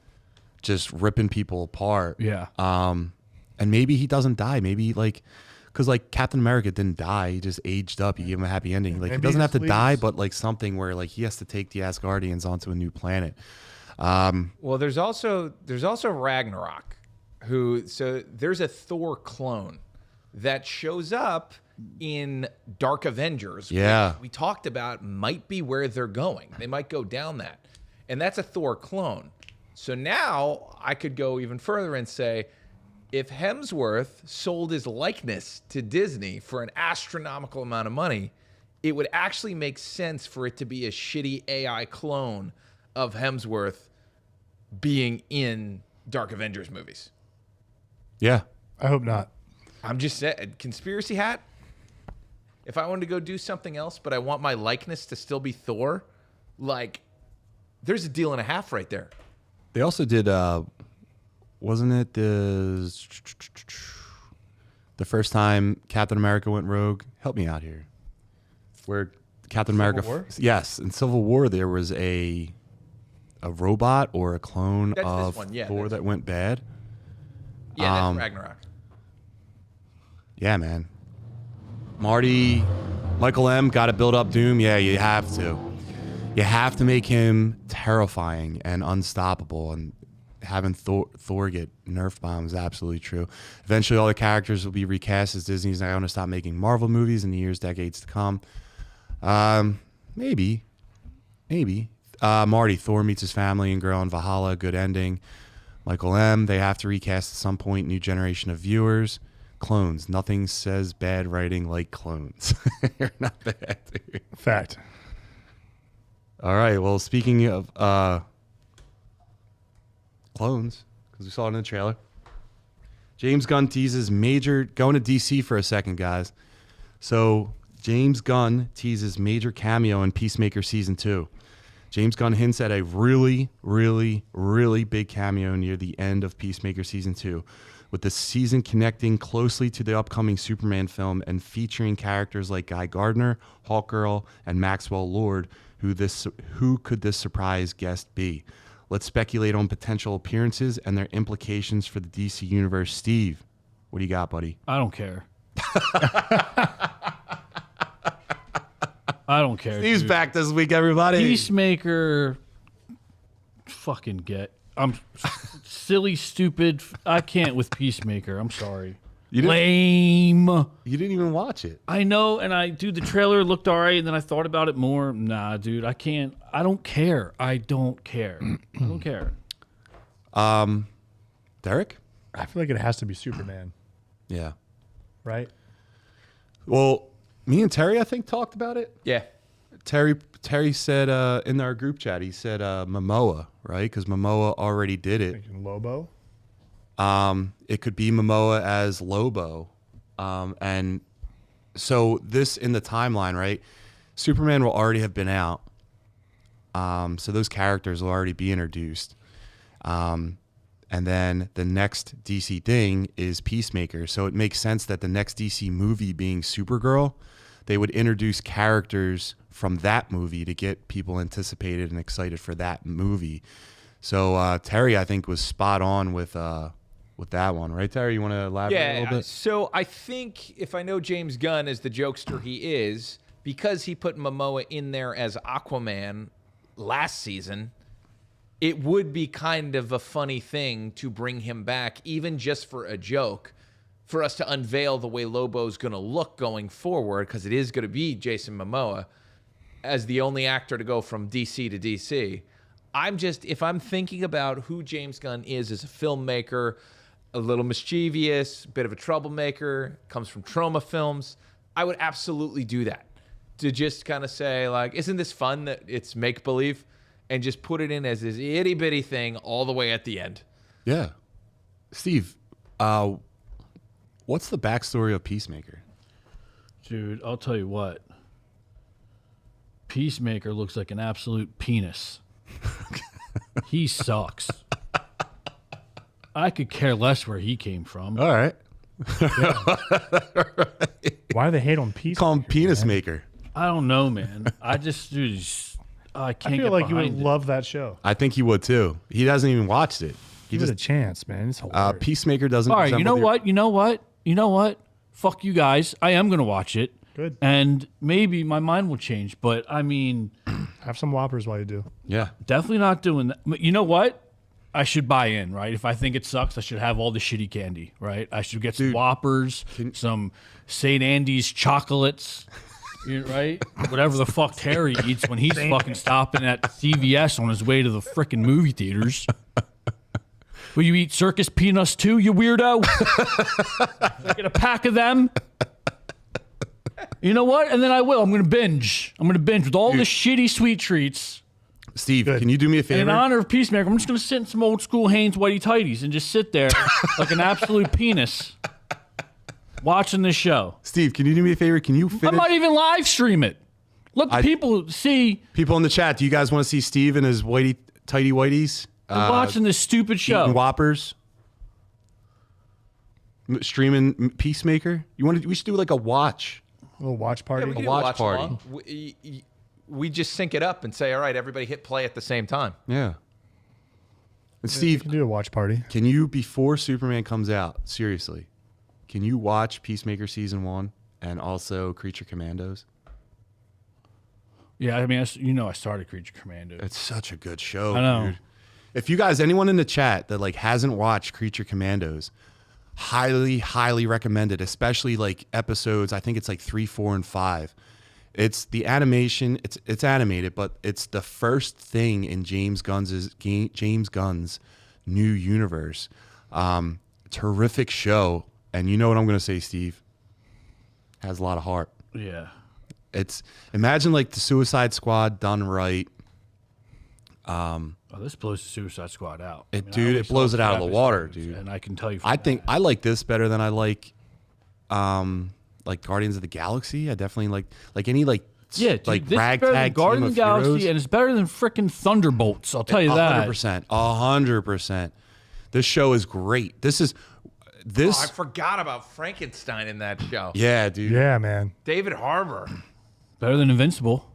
just ripping people apart. Yeah. And maybe he doesn't die. Maybe like, because like Captain America didn't die. He just aged up. You give him a happy ending. Like Maybe he doesn't he have to just die, leaves. but like something where like he has to take the Asgardians onto a new planet. Well, there's also Ragnarok, so there's a Thor clone that shows up in Dark Avengers. Yeah. which we talked about might be where they're going. They might go down that, and that's a Thor clone. So now I could go even further and say, if Hemsworth sold his likeness to Disney for an astronomical amount of money, it would actually make sense for it to be a shitty AI clone of Hemsworth being in Dark Avengers movies. Yeah. I hope not. I'm just saying, conspiracy hat. If I wanted to go do something else, but I want my likeness to still be Thor, like, there's a deal and a half right there. They also did, wasn't it the first time Captain America went rogue? Help me out here. Where Captain America, War? yes, in Civil War there was a robot or a clone That's this of one, yeah, Thor that's- that went bad. Yeah, that's Ragnarok. Yeah, man. Michael M. got to build up Doom. Yeah, you have to. You have to make him terrifying and unstoppable, and having Thor get nerf bombed is absolutely true. Eventually, all the characters will be recast as Disney's not going to stop making Marvel movies in the years, decades to come. Maybe. Marty, Thor meets his family and girl in Valhalla, good ending. Michael M., they have to recast at some point, new generation of viewers. Clones, nothing says bad writing like clones. You're not bad, dude. Fact. All right, well, speaking of clones, because we saw it in the trailer, James Gunn teases major, going to DC for a second, guys. So James Gunn teases major cameo in Peacemaker Season 2. James Gunn hints at a really, really, really big cameo near the end of Peacemaker Season 2, with the season connecting closely to the upcoming Superman film and featuring characters like Guy Gardner, Hawkgirl, and Maxwell Lord. Who could this surprise guest be? Let's speculate on potential appearances and their implications for the DC universe. Steve, what do you got, buddy? I don't care. I don't care. Steve's dude. back this week, everybody. Peacemaker, fucking get. I'm silly, stupid. I can't with Peacemaker. I'm sorry. Lame. You didn't even watch it. I know, and the trailer looked all right, and then I thought about it more. Nah, dude, I can't. I don't care. I don't care. I don't care. Derek? I feel like it has to be Superman, Yeah. right? Well, me and Terry, I think, talked about it. Yeah. Terry said in our group chat, he said Momoa, right? Because Momoa already did it. Thinking Lobo. It could be Momoa as Lobo. And so this in the timeline, right? Superman will already have been out. So those characters will already be introduced. And then the next DC thing is Peacemaker. So it makes sense that the next DC movie being Supergirl, they would introduce characters from that movie to get people anticipated and excited for that movie. So Terry, I think, was spot on with that one, right, Terry? You want to elaborate a little bit? So I think if I know James Gunn as the jokester he is, because he put Momoa in there as Aquaman last season, it would be kind of a funny thing to bring him back, even just for a joke, for us to unveil the way Lobo's going to look going forward, because it is going to be Jason Momoa as the only actor to go from DC to DC. If I'm thinking about who James Gunn is as a filmmaker, a little mischievous, bit of a troublemaker, comes from Trauma Films, I would absolutely do that. To just kind of say, like, isn't this fun that it's make-believe? And just put it in as this itty-bitty thing all the way at the end. Yeah. Steve, what's the backstory of Peacemaker? Dude, I'll tell you what. Peacemaker looks like an absolute penis. He sucks. I could care less where he came from. All right. Why do they hate on Peace? Call him Penis Maker. I don't know, man. I just, dude, I can't I feel get like you would behind it. love that show. I think he would too. He hasn't even watched it. He Give it a just chance, man. It's hilarious. Peacemaker doesn't. All right, resemble you know what? Fuck you guys. I am going to watch it. Good. And maybe my mind will change. But, I mean, Have some Whoppers while you do. Yeah. definitely not doing that. But you know what? I should buy in, right? If I think it sucks, I should have all the shitty candy, right? I should get some Whoppers, some St. Andy's chocolates, right? Whatever the fuck Terry eats when he's fucking stopping at CVS on his way to the frickin' movie theaters. Will you eat circus peanuts too, you weirdo? Get a pack of them. You know what? And then I will. I'm going to binge. with all the shitty sweet treats. Steve, Good. can you do me a In favor? honor of Peacemaker, I'm just going to sit in some old school Hanes whitey tighties and just sit there like an absolute penis watching this show. Steve, can you do me a favor? Can you I finish? might even live stream it. Let the people see People in the chat, do you guys want to see Steve and his tighty whiteys? I'm watching this stupid show. Eating Whoppers? Streaming Peacemaker? We should do like a watch. A little watch party. We can watch do a party. along. We just sync it up and say, all right, everybody hit play at the same time. Yeah. And We Steve, can do a watch party. can you, before Superman comes out, seriously, can you watch Peacemaker Season 1 and also Creature Commandos? Yeah, I mean, I started Creature Commandos. It's such a good show, I know. dude. If you guys, anyone in the chat that like hasn't watched Creature Commandos, highly recommend it, especially like episodes, I think it's like 3, 4, and 5. It's the animation, it's animated, but it's the first thing in James Gunn's new universe. Terrific show. And you know what I'm going to say, Steve? Has a lot of heart. Yeah. It's imagine like the Suicide Squad done right. This blows the Suicide Squad out. It only blows saw it out of the 2 water, episodes, dude. And I can tell you, I think I like this better than I like Guardians of the Galaxy. I definitely like any like dude, like this is better than ragtag team Guardians of of the Galaxy, heroes. and it's better than freaking Thunderbolts. I'll tell you that. 100%. This show is great. This. Oh, I forgot about Frankenstein in that show. Yeah, dude. Yeah, man. David Harbour. Better than Invincible.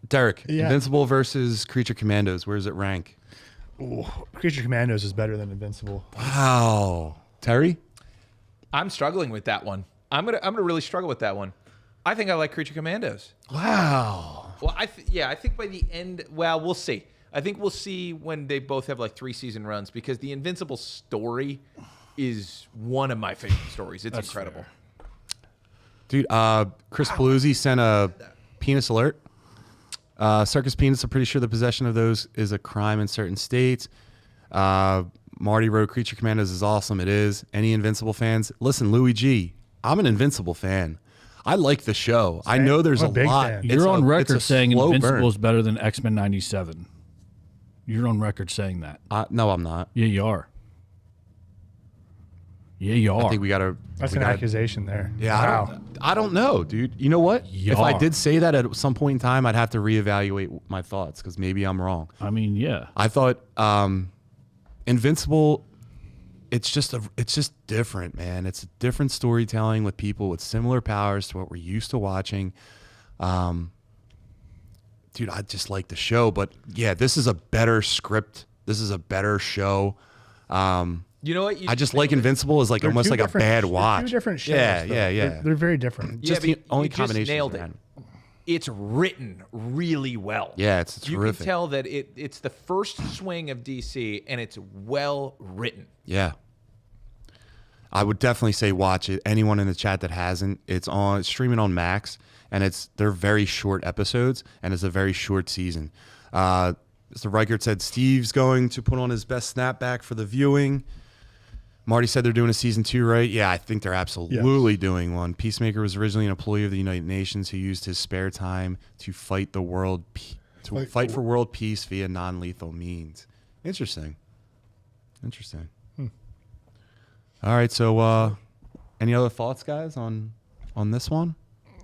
Derek, Yeah. Invincible versus Creature Commandos. Where does it rank? Ooh, Creature Commandos is better than Invincible. Wow. Terry? I'm struggling with that one. I'm gonna really struggle with that one. I think I like Creature Commandos. Wow. Well, I think by the end, well, we'll see. I think we'll see when they both have like 3-season runs, because the Invincible story is one of my favorite stories. It's incredible. Fair. Dude, Chris Paluzzi sent a penis alert. Circus penis, I'm pretty sure the possession of those is a crime in certain states. Marty wrote, Creature Commandos is awesome. It is. Any Invincible fans? Listen, Louis G, I'm an Invincible fan. I like the show. I know there's I'm a a big lot. fan. You're on it's record a saying slow Invincible burn. is better than X-Men 97. You're on record saying that. No, I'm not. Yeah, you are. Yeah, you are. I think we got to. That's an accusation there. Yeah, Wow. I don't know, dude. You know what? If I Yar. did say that at some point in time, I'd have to reevaluate my thoughts because maybe I'm wrong. I mean, yeah. I thought Invincible. It's just different, man. It's different storytelling with people with similar powers to what we're used to watching. Dude, I just like the show, but yeah, this is a better script. This is a better show. You know what? I just like Invincible as like They're almost two like a different- bad they're watch. Two different shows. Yeah, though. yeah. They're very different. Just but the only you just combination. nailed it. It's written really well. Yeah, it's You terrific. can tell that it's the first swing of DC, and it's well written. Yeah. I would definitely say watch it. Anyone in the chat that hasn't, it's streaming on Max, and they're very short episodes, and it's a very short season. Mr. Reichert said Steve's going to put on his best snapback for the viewing. Marty said they're doing a season 2, right? Yeah, I think they're absolutely doing one. Peacemaker was originally an employee of the United Nations who used his spare time to fight the world, fight for world peace via non-lethal means. Interesting. All right, so any other thoughts, guys, on this one?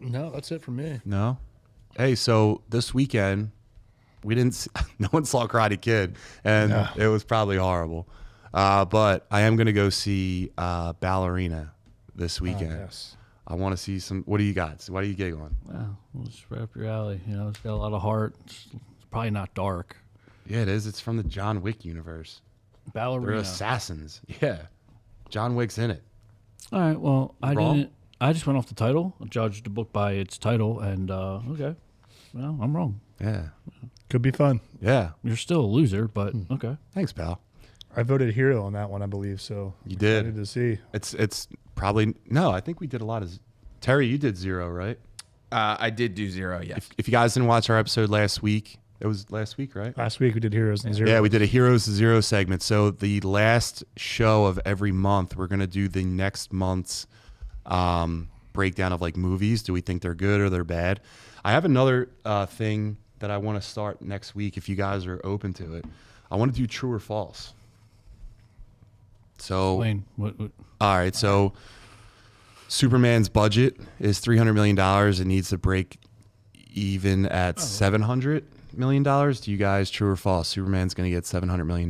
No, that's it for me. No. Hey, so this weekend we didn't. No one saw Karate Kid, and it was probably horrible. But I am gonna go see Ballerina this weekend. Yes. I want to see some. What do you got? Why do you giggle? Well, it's right up your alley. You know, it's got a lot of heart. It's probably not dark. Yeah, it is. It's from the John Wick universe. They're Ballerina. assassins. Yeah, John Wick's in it. All right. Well, Wrong? I just went off the title. I judged the book by its title, and okay. Well, I'm wrong. Yeah, Could be fun. yeah. You're still a loser, but okay. Thanks, pal. I voted hero on that one, I believe. So You did. excited to see. It's probably no. I think we did a lot of. Terry, you did 0, right? I did do 0, yes. If you guys didn't watch our episode last week, it was last week, right? Last week we did heroes and zero. Yeah, we did a Heroes to Zero segment. So the last show of every month, we're gonna do the next month's breakdown of like movies. Do we think they're good or they're bad? I have another thing that I want to start next week. If you guys are open to it, I want to do true or false. So Wayne, what? all right, so Superman's budget is $300 million. It needs to break even at $700 million. Do you guys, true or false? Superman's going to get $700 million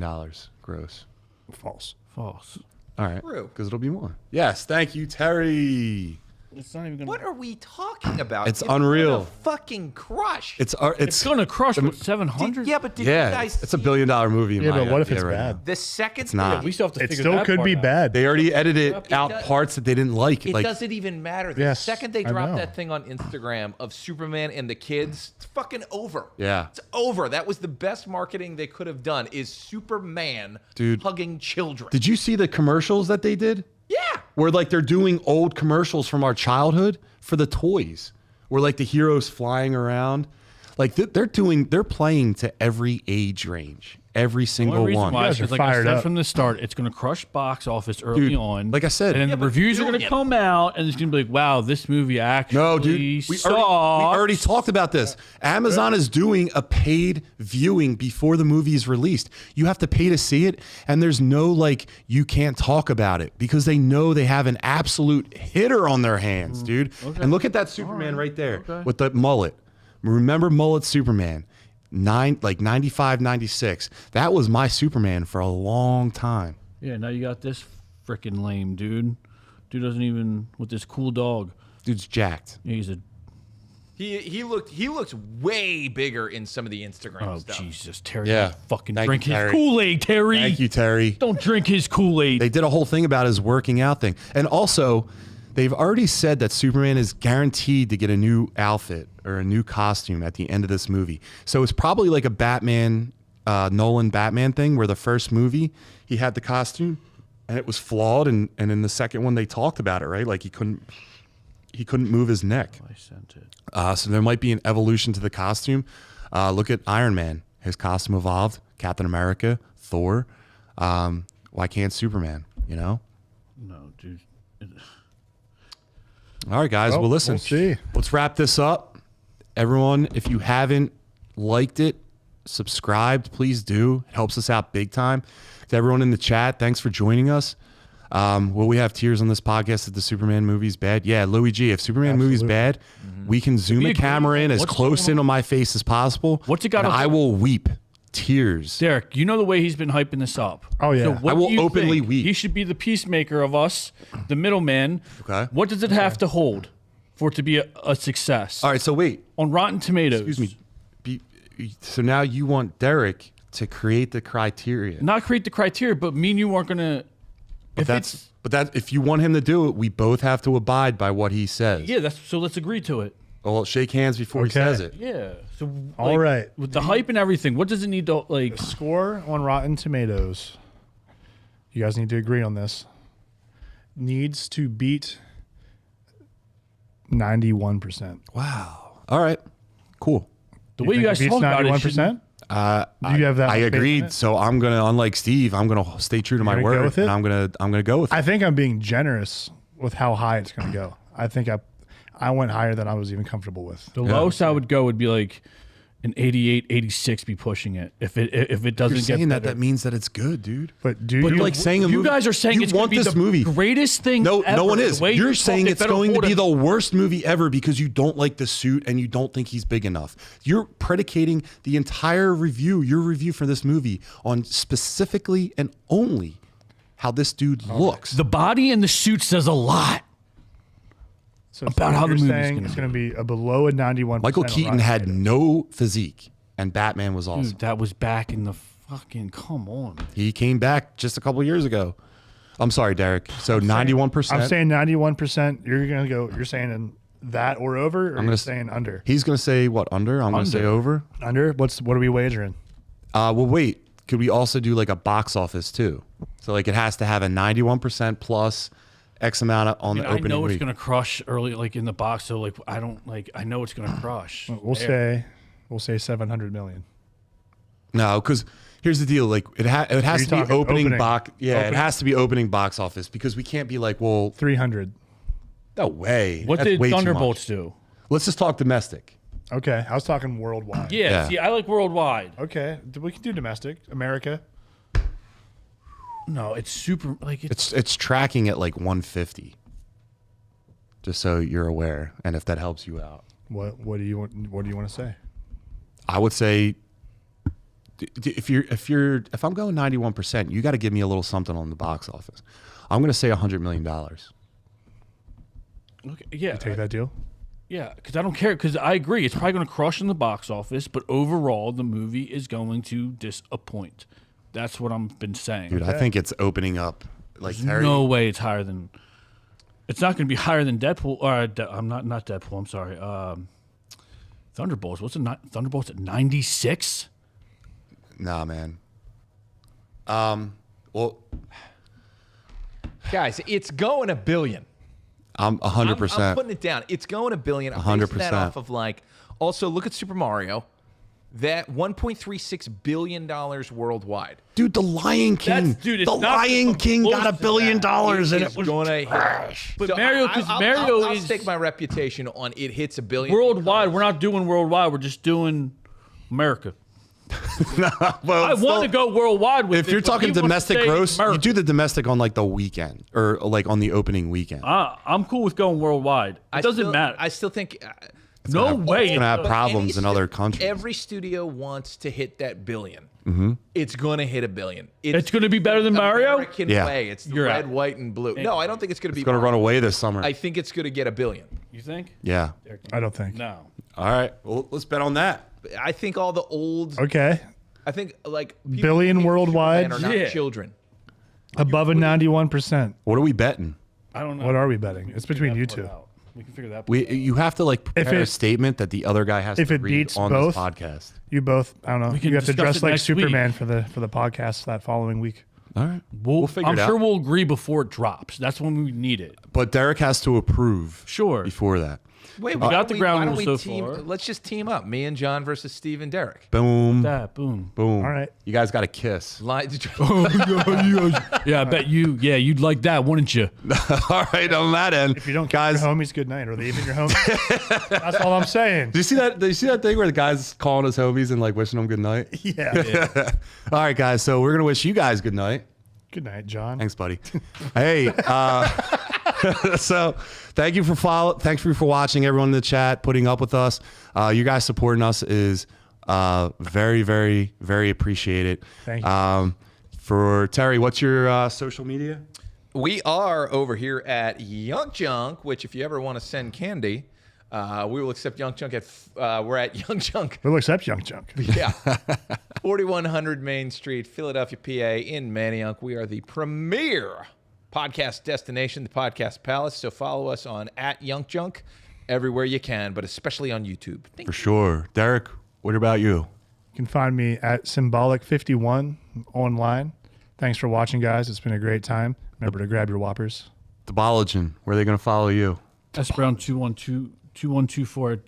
gross. False. False. All right. True. Because it'll be more. Yes. Thank you, Terry. It's not even gonna. What are we talking about? It's unreal. Gonna fucking crush. It's gonna crush with 700. Yeah, but did you guys it's a see- $1 billion movie. in Yeah, my but what if idea it's right bad? now. The second It's not. We still have to It figure still that could part be out. bad. They already edited out does- parts that they didn't like. It Like doesn't even matter. The Yes, second they I drop know. that thing on Instagram of Superman and the kids, it's fucking over. Yeah. It's over. That was the best marketing they could have done is Superman Dude. hugging children. did you see the commercials that they did? Yeah. Where like they're doing old commercials from our childhood for the toys. Where like the heroes flying around. Like they're playing to every age range. Every The single only reason one. why You is guys are 'cause, like I fired said up. from the start, it's going to crush box office early Dude, on. like I said. and then Yeah, the but reviews are going to billion. come out, and it's going to be like, "Wow, this movie actually No, dude. We already talked about this. Amazon is doing a paid viewing before the movie is released. You have to pay to see it, and there's no like you can't talk about it because they know they have an absolute hitter on their hands, dude. And look at that Superman right there with the mullet. Remember mullet Superman? 95, 96. That was my Superman for a long time. Yeah, now you got this freaking lame dude. Dude doesn't even with this cool dog. Dude's jacked. Yeah, he's a He looked way bigger in some of the Instagram stuff. Jesus, Terry. Yeah. Don't fucking Thank drink you, his Terry. Kool-Aid, Terry. Thank you, Terry. Don't drink his Kool-Aid. They did a whole thing about his working out thing. And also, they've already said that Superman is guaranteed to get a new outfit or a new costume at the end of this movie. So it's probably like a Batman, Nolan Batman thing where the first movie, he had the costume and it was flawed. And in the second one, they talked about it, right? Like he couldn't move his neck. I sent it. So there might be an evolution to the costume. Look at Iron Man. His costume evolved. Captain America, Thor. Why can't Superman, you know? No, dude. All right, guys. Well, listen. we'll see. Let's wrap this up. Everyone, if you haven't liked it, subscribed, please do. It helps us out big time. To everyone in the chat, thanks for joining us. Will we have tears on this podcast if the Superman movie's bad? Yeah, Louis G. If Superman movie's bad, we can zoom we a camera agree? in as What's close going in on my face as possible. What's it got and to I hold? will weep tears. Derek, you know the way he's been hyping this up. Oh, yeah. So what I will do you openly think? weep. He should be the peacemaker of us, the middleman. Okay. What does it have to hold for it to be a success? All right, so wait. On Rotten Tomatoes. Excuse me. So now you want Derek to create the criteria. Not create the criteria, but me and you aren't going to. But if you want him to do it, we both have to abide by what he says. Yeah, so let's agree to it. Well, shake hands before he Okay. says it. Yeah. So All right. With the hype and everything, what does it need to like? Score on Rotten Tomatoes. You guys need to agree on this. Needs to beat 91%. Wow. All right. Cool. The way you guys talk about it, shouldn't- 91%? Do you have that? I much faith in agreed. it? So I'm gonna, unlike Steve, I'm gonna stay true to my gonna go word, with it? and I'm gonna go with it. I think I'm being generous with how high it's going to go. I think I went higher than I was even comfortable with. the lowest I would go would be like an 88, 86. Be pushing it if it doesn't You're get saying that better. means that it's good, dude. But do But you like saying a you movie, guys are saying you it's going want to be this the movie. greatest thing. No, ever. no one The is. way You're you saying talk, it's they better going to hold be it. the worst movie ever because you don't like the suit and you don't think he's big enough. You're predicating the entire review, your review for this movie, on specifically and only how this dude looks. The body and the suit says a lot. so about how the you're movie's saying gonna it's be. going to be a below a 91%. Michael on Keaton Rotten had Tomatoes. no physique, and Batman was awesome. Dude, that was back in the fucking. Come on. He came back just a couple years ago. I'm sorry, Derek. So 91%. I'm saying 91%. You're going to go. You're saying in that or over, or gonna you're s- saying under? He's going to say what, under? I'm going to say over. Under. What are we wagering? Well, wait. Could we also do like a box office too? So like it has to have a 91% plus X amount on the I opening know week. it's gonna crush early, like in the box. So like I don't like. I know it's gonna crush. We'll say 700 million. No, because here's the deal. Like it has you to be talking opening opening? box. Yeah, it Opening? has to be opening box office because we can't be like, well, 300. no way. What That's did way too Thunderbolts much. do? Let's just talk domestic. Okay, I was talking worldwide. Yeah, Yeah. see, I like worldwide. Okay, we can do domestic. America. No, it's super like It's tracking at like 150. Just so you're aware, and if that helps you out, What do you want? What do you want to say? I would say if I'm going 91%, you got to give me a little something on the box office. I'm going to say $100 million. Okay, yeah, Take that deal. yeah, because I don't care. Because I agree, it's probably going to crush in the box office, but overall, the movie is going to disappoint. That's what I've been saying. Dude, I think it's opening up. Like There's no way it's higher than. It's not going to be higher than Deadpool. Or I'm not Deadpool. I'm sorry. Thunderbolts. Thunderbolts at 96? Nah, man. Well, Guys, it's going $1 billion. I'm 100%. I'm putting it down. It's going $1 billion. I'm 100%. basing that off of like. Also, look at Super Mario. That $1.36 billion worldwide. Dude, The Lion King. Dude, it's the not Lion King got close $1 to billion, It and is it was gonna hit. But So Mario, because Mario I'll is stake my reputation on it hits $1 billion. worldwide. We're not doing worldwide. We're just doing America. well, I want to go worldwide with If it, you're but talking he wants to domestic stay in gross, you America. do the domestic on like the weekend or like on the opening weekend. I'm cool with going worldwide. It doesn't matter. I still think. No way. It's gonna have But problems any in other countries. Every studio wants to hit that billion. Mm-hmm. It's gonna hit $1 billion. It's going to be better than Mario? American Yeah. way. It's the You're red, out. white, and blue. No, I don't think it's gonna be. It's gonna run away this summer. I think it's gonna get $1 billion. You think? Yeah. I don't think. No. All right. Well, let's bet on that. I think all the old. Okay. I think like people Billion who hate worldwide? Superman are not Yeah. children. Above a 91%. What are we betting? I don't know. What are we betting? It's between you That two. part out. We can figure that part out. You have to like prepare a it- statement that the other guy has if to it read beats on both- this podcast. You both, I don't know. can You have to discuss dress it like next week. Superman for the podcast that following week. All right. We'll figure I'm it out. sure we'll agree before it drops. That's when we need it. But Derek has to approve Sure. before that. Wait, We got the ground why don't rules we so team? far. Let's just team up. Me and John versus Steve and Derek. Boom. That boom. Boom. All right. You guys got to kiss. Yeah, I bet you. Yeah, you'd like that, wouldn't you? All right. On that end, If you don't guys. give your homies good night or they even your homies, that's all I'm saying. Do you see that? Do you see that thing where the guys calling us homies and like wishing them good night? Yeah. All right, guys. So we're gonna wish you guys good night. Good night, John. Thanks, buddy. Hey, so thank you for watching, everyone in the chat, putting up with us. You guys supporting us is very, very, very appreciated. Thank you. For Terry, what's your social media? We are over here at Young Junk, which if you ever want to send candy, we will accept Young Junk at. We're at Young Junk. We'll accept Young Junk. Yeah. 4100 Main Street, Philadelphia, PA, in Manayunk. We are the premier podcast destination, the Podcast Palace. So follow us on at Young Junk everywhere you can, but especially on YouTube. Thank For sure. Derek, what about you? You can find me at Symbolic51 online. Thanks for watching, guys. It's been a great time. Remember to grab your Whoppers. The Bologen, where are they going to follow you? S Brown 2124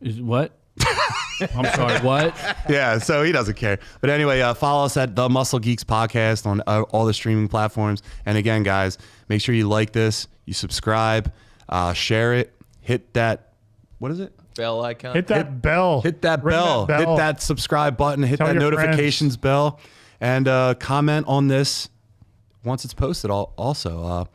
is what? I'm sorry, what? Yeah, so he doesn't care. But anyway, follow us at the Muscle Geeks podcast on all the streaming platforms. And again, guys, make sure you like this, you subscribe, share it, hit that, what is it? Bell icon. Hit that bell. Hit that Ring bell. Hit that subscribe button. Hit Tell that your notifications bell. And comment on this once it's posted also.